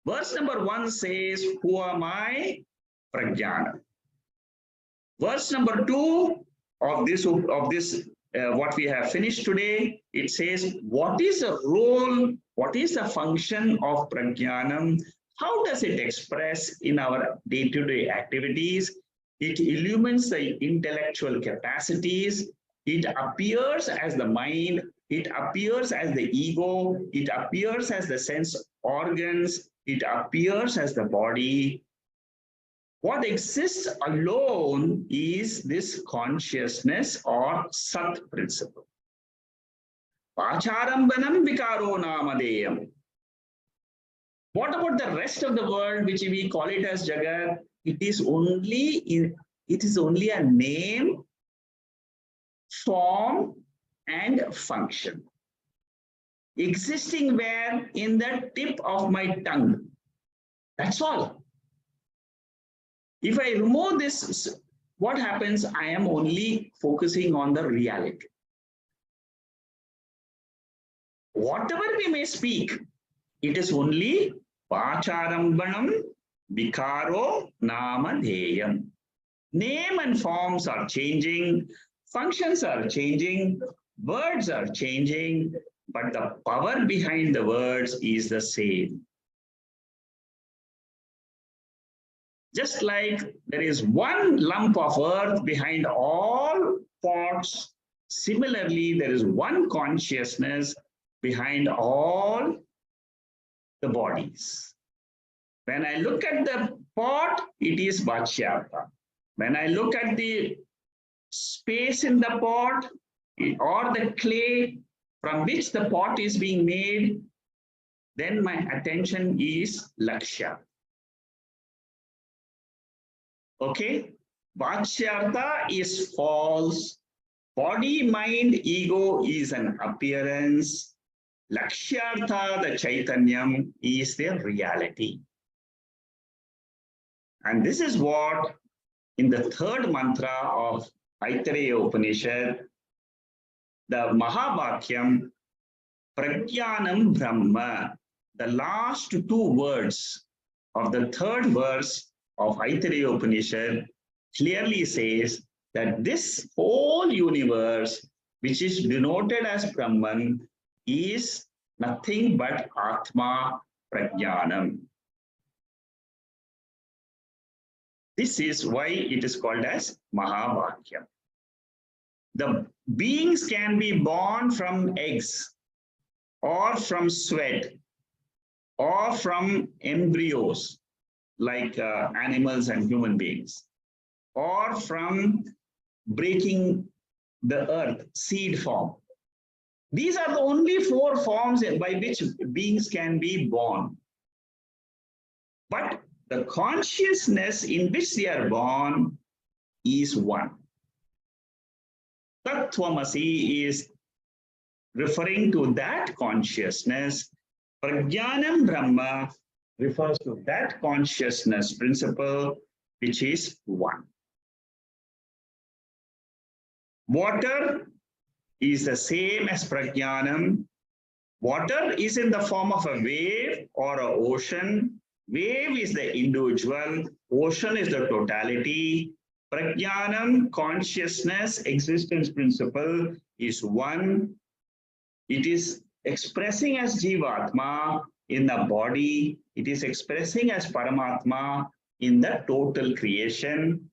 Verse number 1 says, who am I? Prajnana. Verse number 2 of this what we have finished today, it says, what is the role, what is the function of prajnanam? How does it express in our day-to-day activities? It illumines the intellectual capacities. It appears as the mind. It appears as the ego. It appears as the sense organs. It appears as the body. What exists alone is this consciousness or Sat principle. Pacharambanam vikaro namadeyam. What about the rest of the world, which we call it as Jagat? It is only a name, form, and function. Existing where? In the tip of my tongue. That's all. If I remove this, what happens? I am only focusing on the reality. Whatever we may speak, it is only Pacharambanam Vikaro Namadheyam. Name and forms are changing, functions are changing, words are changing, but the power behind the words is the same. Just like there is one lump of earth behind all pots, similarly, there is one consciousness behind all the bodies. When I look at the pot, it is Vachyartha. When I look at the space in the pot or the clay from which the pot is being made, then my attention is Lakshya. Okay? Vachyartha is false. Body, mind, ego is an appearance. Lakshyartha, the Chaitanyam, is the reality. And this is what in the third mantra of Aitareya Upanishad, the Mahavakyam, Prajnanam Brahma, the last two words of the third verse of Aitareya Upanishad clearly says that this whole universe, which is denoted as Brahman, is nothing but Atma Prajnanam. This is why it is called as Mahavakyam. The beings can be born from eggs or from sweat or from embryos like animals and human beings, or from breaking the earth, seed form. These are the only four forms by which beings can be born. But the consciousness in which they are born is one. Tattvamasi is referring to that consciousness. Prajnanam Brahma refers to that consciousness principle, which is one. Water is the same as Prajnanam. Water is in the form of a wave or an ocean. Wave is the individual, ocean is the totality. Prajnanam, consciousness, existence principle is one. It is expressing as Jivatma in the body. It is expressing as Paramatma in the total creation.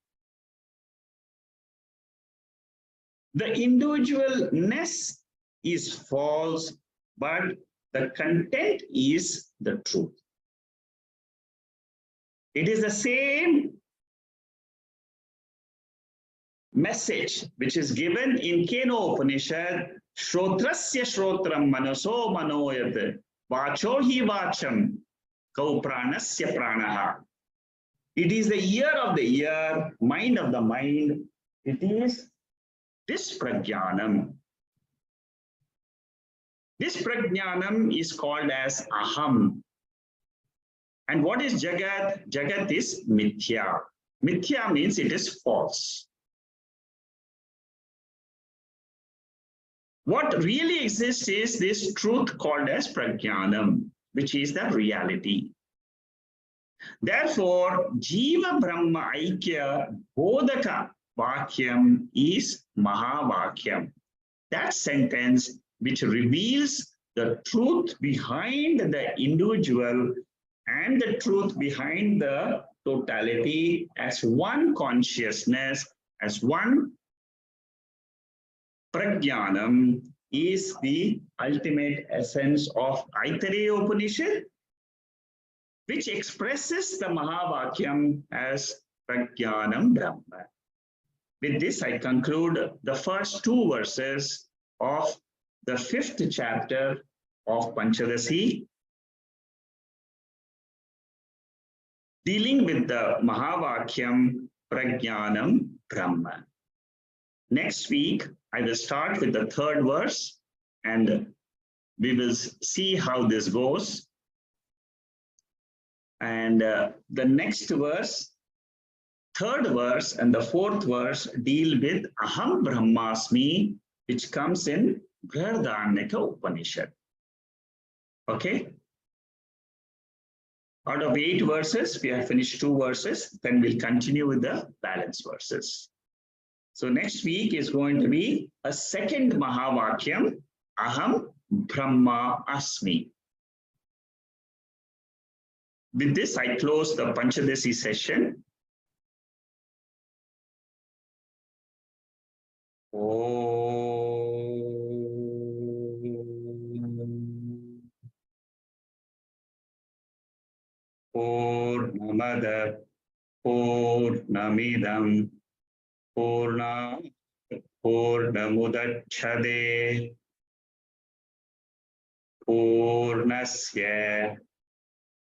The individualness is false, but the content is the truth. It is the same message which is given in Keno Upanishad, Shrotrasya Shrotram Manaso Manoyat, Vacho hi Vacham, Kaupranasya Pranaha. It is the ear of the ear, mind of the mind. It is this Prajnanam. This Prajnanam is called as Aham. And what is Jagat? Jagat is Mithya. Mithya means it is false. What really exists is this truth called as Prajnanam, which is the reality. Therefore, Jiva Brahma Aikya Bodhaka Vakyam is Mahavakyam. That sentence which reveals the truth behind the individual and the truth behind the totality as one consciousness, as one Prajnanam, is the ultimate essence of Aitareya Upanishad, which expresses the Mahavakyam as Prajnanam Brahma. With this, I conclude the first two verses of the 5th chapter of Panchadasi, dealing with the Mahavakyam Prajnanam Brahma. Next week, I will start with the 3rd verse and we will see how this goes. And the next verse, 3rd verse and the 4th verse deal with Aham Brahmasmi, which comes in Brihadaranyaka Upanishad. Okay? Out of 8 verses, we have finished 2 verses, then we'll continue with the balance verses. So next week is going to be a 2nd Mahavakyam, Aham Brahma Asmi. With this, I close the Panchadasi session. Purnamada Purnamidam Purna Purnamudacchade Purnasya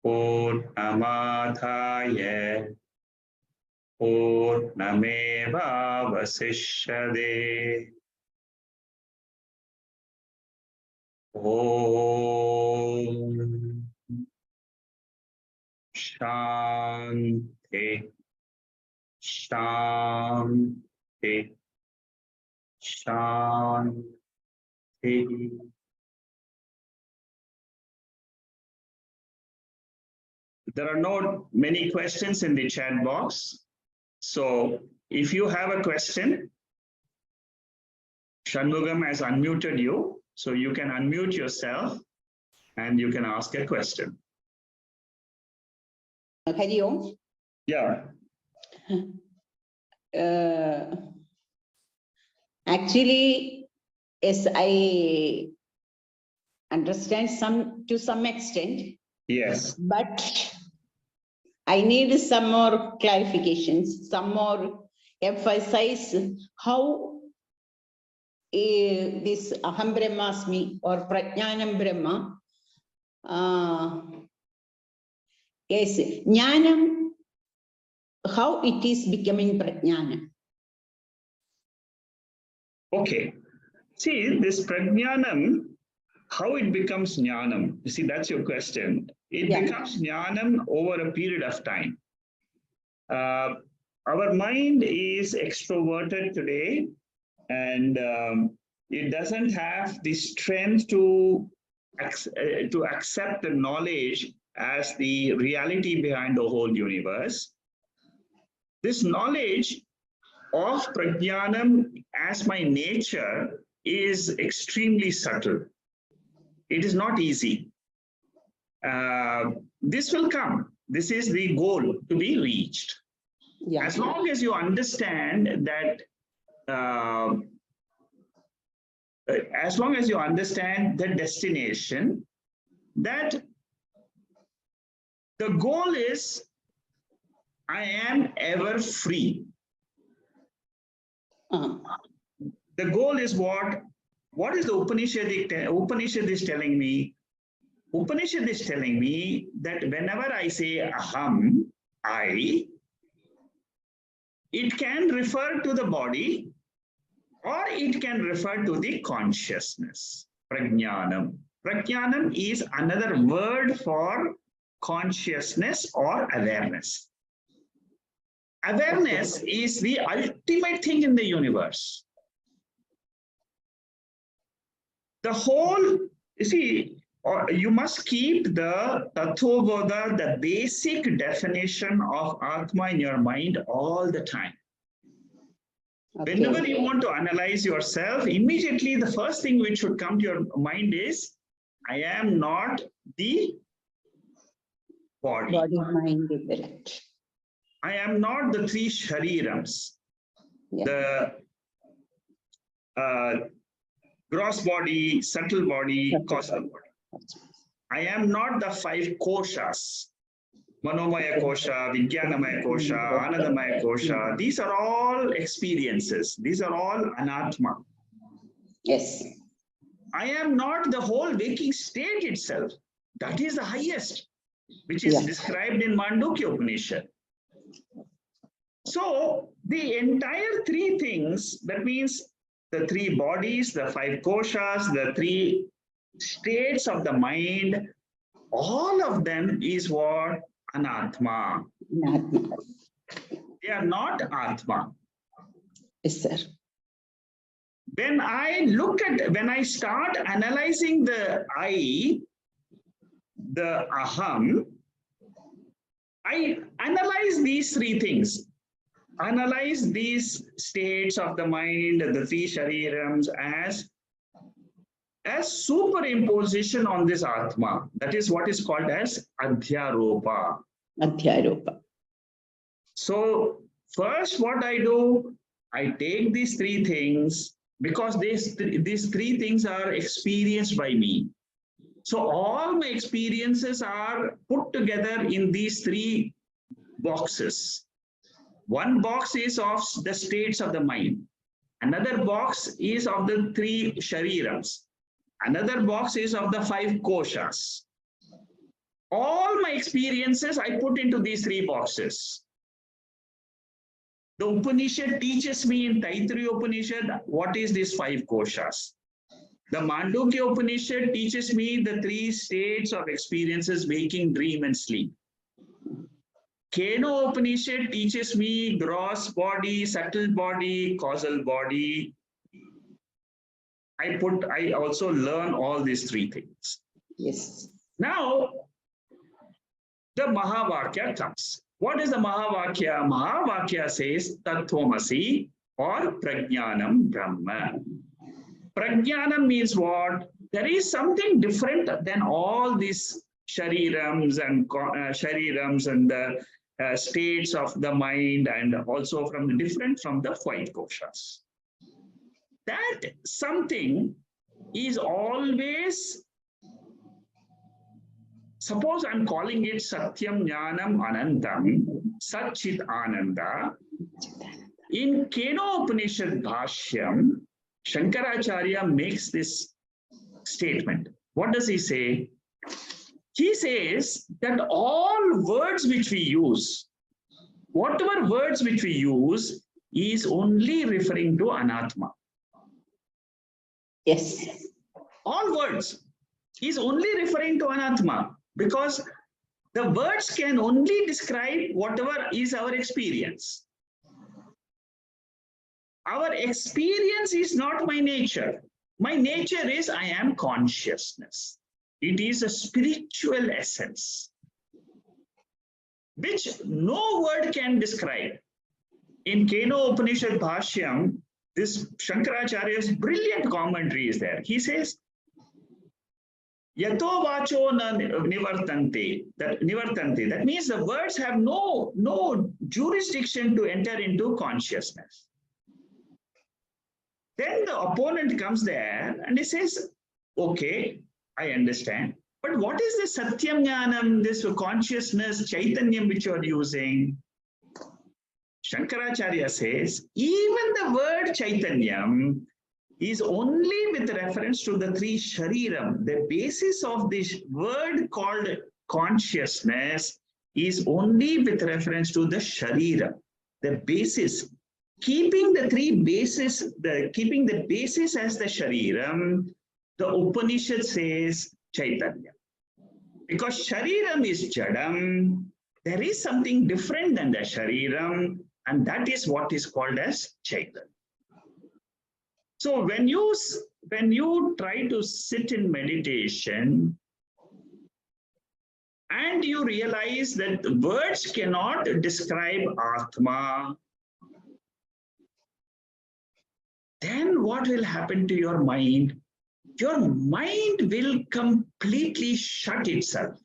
Purnamadhaya Purnamevavasishyade. Om Shanti Shanti Shanti. There are not many questions in the chat box. So if you have a question, Shanmugam has unmuted you. So you can unmute yourself and you can ask a question. Hari Om. Yeah. Actually, yes, I understand to some extent. Yes. But I need some more clarifications, some more emphasize how this Aham Brahmasmi or Prajnanam Brahma, yes, Jnanam, how it is becoming Prajnanam. Okay. See, this Prajnanam, how it becomes Jnanam? You see, that's your question. It becomes Jnanam over a period of time. Our mind is extroverted today, and it doesn't have the strength to accept the knowledge as the reality behind the whole universe. This knowledge of Prajnanam as my nature is extremely subtle. It is not easy. This will come. This is the goal to be reached. Yeah. As long as you understand that, as long as you understand the destination, that the goal is, I am ever free. The goal is what? What is the Upanishad is telling me? Upanishad is telling me that whenever I say aham, I, it can refer to the body or it can refer to the consciousness. Prajnanam. Prajnanam is another word for consciousness or awareness. Awareness is the ultimate thing in the universe. The whole, you see, you must keep the Tattvabodha, the basic definition of Atma in your mind all the time. Okay. Whenever you want to analyze yourself, immediately the first thing which should come to your mind is, I am not the body. Body, mind, intellect. I am not the three sharirams. Yeah. The gross body, subtle body, causal body. I am not the five koshas. Manomaya kosha, Vijnanamaya kosha, Anandamaya kosha. These are all experiences. These are all anatma. Yes. I am not the whole waking state itself. That is the highest, which is described in Mandukya Upanishad. So the entire three things, that means the three bodies, the five koshas, the three states of the mind, all of them is what? Anatma. They are not Atma. Yes, sir. When I start analyzing the I, the aham, I analyze these three things. Analyze these states of the mind, the three sharirams, as superimposition on this Atma. That is what is called as Adhyaropa. Adhyaropa. So first what I do, I take these three things because these three things are experienced by me. So all my experiences are put together in these three boxes. One box is of the states of the mind. Another box is of the three sharirams. Another box is of the five koshas. All my experiences I put into these three boxes. The Upanishad teaches me in Taittiriya Upanishad what is these five koshas. The Mandukya Upanishad teaches me the three states of experiences, waking, dream, and sleep. Keno Upanishad teaches me gross body, subtle body, causal body. I also learn all these three things. Yes. Now, the Mahavatya comes. What is the Mahavatya? Mahavatya says Tattvamasi or Prajnanam Brahma. Prajnanam means what? There is something different than all these sharirams and the states of the mind, and also different from the five koshas. That something is always, suppose I'm calling it Satyam Jnanam Anantam, Satchit Ananda. In Keno Upanishad Bhashyam, Shankaracharya makes this statement. What does he say? He says that all words which we use, whatever words which we use, is only referring to Anatma. Yes. All words is only referring to Anatma, because the words can only describe whatever is our experience. Our experience is not my nature. My nature is I am consciousness. It is a spiritual essence, which no word can describe. In Keno Upanishad Bhashyam, this Shankaracharya's brilliant commentary is there. He says, Yato vacho na nivartante. That means the words have no jurisdiction to enter into consciousness. Then the opponent comes there and he says, okay, I understand. But what is this Satyam Jnanam, this consciousness, Chaitanyam which you are using? Shankaracharya says, even the word Chaitanyam is only with reference to the three shariram. The basis of this word called consciousness is only with reference to the sharira. The basis, keeping the basis as the shariram, the Upanishad says Chaitanya. Because shariram is jadam, there is something different than the shariram, and that is what is called as Chaitanya. So when you try to sit in meditation and you realize that words cannot describe Atma, then what will happen to your mind? Your mind will completely shut itself,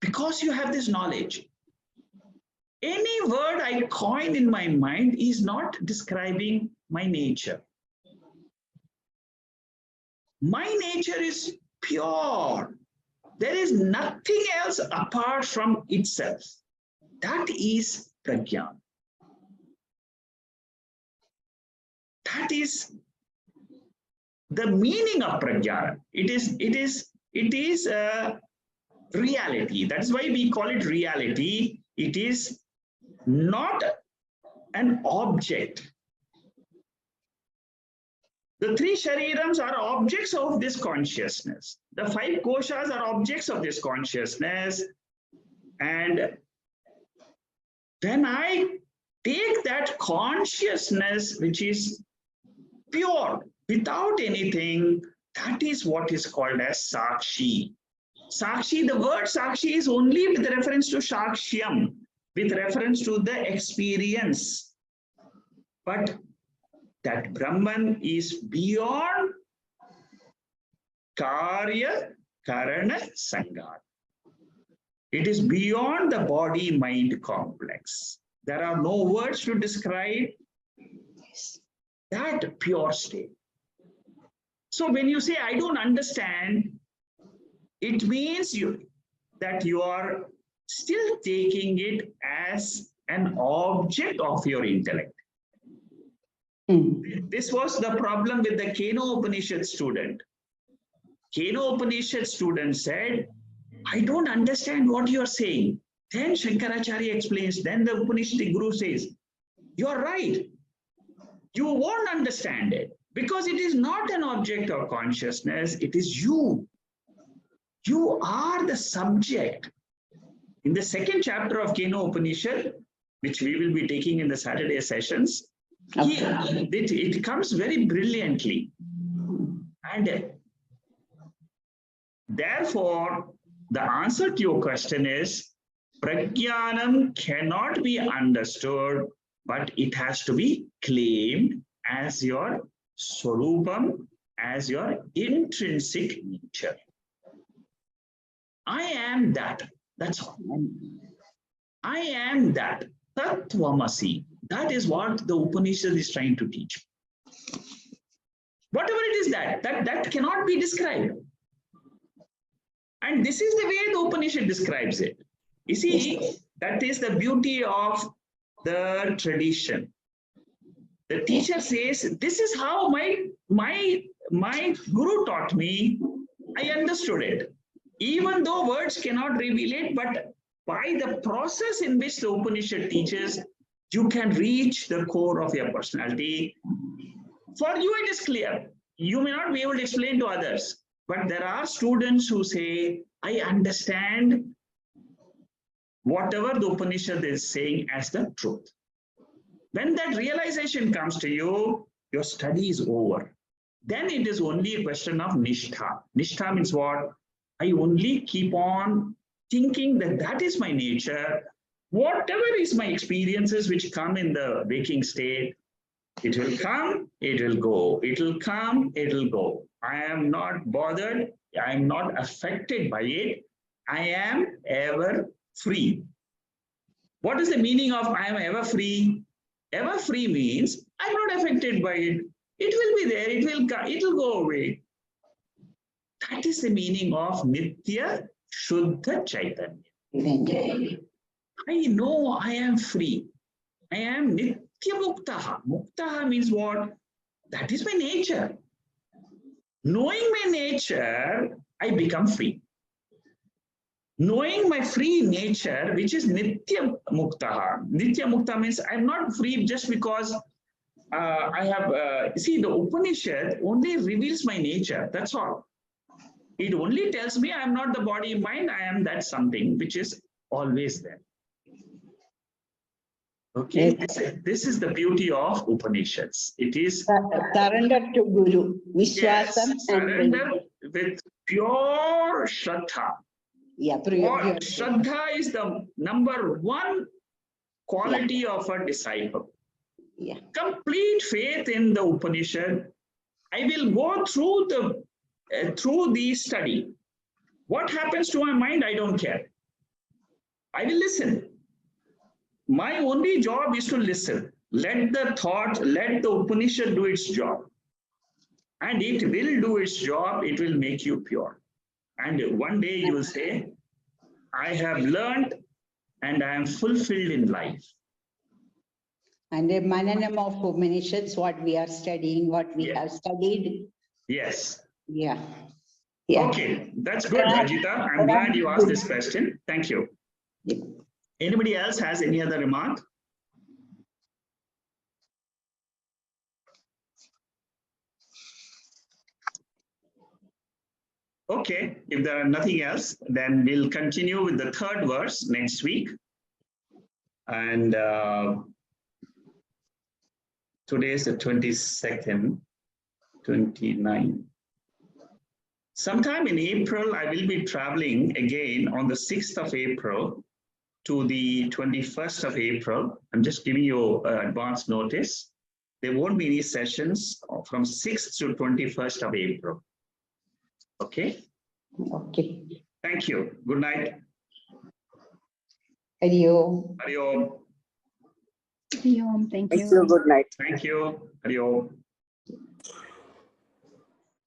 because you have this knowledge. Any word I coin in my mind is not describing my nature. My nature is pure. There is nothing else apart from itself. That is prajna. That is the meaning of prajna. It is a reality. That's why we call it reality. It is not an object. The three sharirams are objects of this consciousness. The five koshas are objects of this consciousness. And when I take that consciousness, which is pure, without anything, that is what is called as Sakshi. Sakshi, the word Sakshi is only with reference to Shakshyam, with reference to the experience. But that Brahman is beyond Karya, Karana, Sangha. It is beyond the body-mind complex. There are no words to describe that pure state. So when you say, I don't understand, it means that you are still taking it as an object of your intellect. This was the problem with the Keno Upanishad student. Keno Upanishad student said, I don't understand what you're saying. Then Shankaracharya explains, then the Upanishadic Guru says, you're right. You won't understand it because it is not an object of consciousness. It is you. You are the subject. In the second chapter of Keno Upanishad, which we will be taking in the Saturday sessions, It comes very brilliantly. And therefore, the answer to your question is, Prajnanam cannot be understood, but it has to be claimed as your Swarupam, as your intrinsic nature. I am that. That's all. I am that. Tattvamasi. That is what the Upanishad is trying to teach. Whatever it is that cannot be described. And this is the way the Upanishad describes it. You see, that is the beauty of the tradition. The teacher says, this is how my guru taught me. I understood it. Even though words cannot reveal it, but by the process in which the Upanishad teaches, you can reach the core of your personality. For you, it is clear. You may not be able to explain to others, but there are students who say, I understand whatever the Upanishad is saying as the truth. When that realization comes to you, your study is over. Then it is only a question of nishtha. Nishtha means what? I only keep on thinking that that is my nature. Whatever is my experiences which come in the waking state, it will come, it will go. It will come, it will go. I am not bothered. I am not affected by it. I am ever free. What is the meaning of I am ever free? Ever free means I'm not affected by it. It will be there. It will go away. That is the meaning of Nitya Shuddha Chaitanya. I know I am free. I am Nitya Muktaha. Muktaha means what? That is my nature. Knowing my nature, I become free. Knowing my free nature, which is Nitya Muktaha. Nitya Mukta means I'm not free just because I have, see, the Upanishad only reveals my nature. That's all. It only tells me I'm not the body mind, I am that something which is always there. Okay, this is the beauty of Upanishads. It is surrender to Guru, Vishwasam, yes, surrender with pure Shraddha. Yeah, Shraddha is the number one quality of a disciple. Yeah. Complete faith in the Upanishad. I will go through the study. What happens to my mind, I don't care. I will listen. My only job is to listen. Let the thought, let the Upanishad do its job. And it will do its job, it will make you pure. And one day you will say, I have learned and I am fulfilled in life. And the Mananam of Upanishads, what we are studying, what we have studied. Yes. Yeah. Okay, that's good, Ajita. I'm glad you asked this question. Thank you. Yeah. Anybody else has any other remark? Okay, if there are nothing else, then we'll continue with the third verse next week. And today is the 22nd, 29. Sometime in April, I will be traveling again on the 6th of April to the 21st of April. I'm just giving you advance notice. There won't be any sessions from 6th to 21st of April. Okay? Okay. Thank you. Good night. Hari Om. Hari Om. Hari Om. Thank you. Good night. Thank you. Hari Om.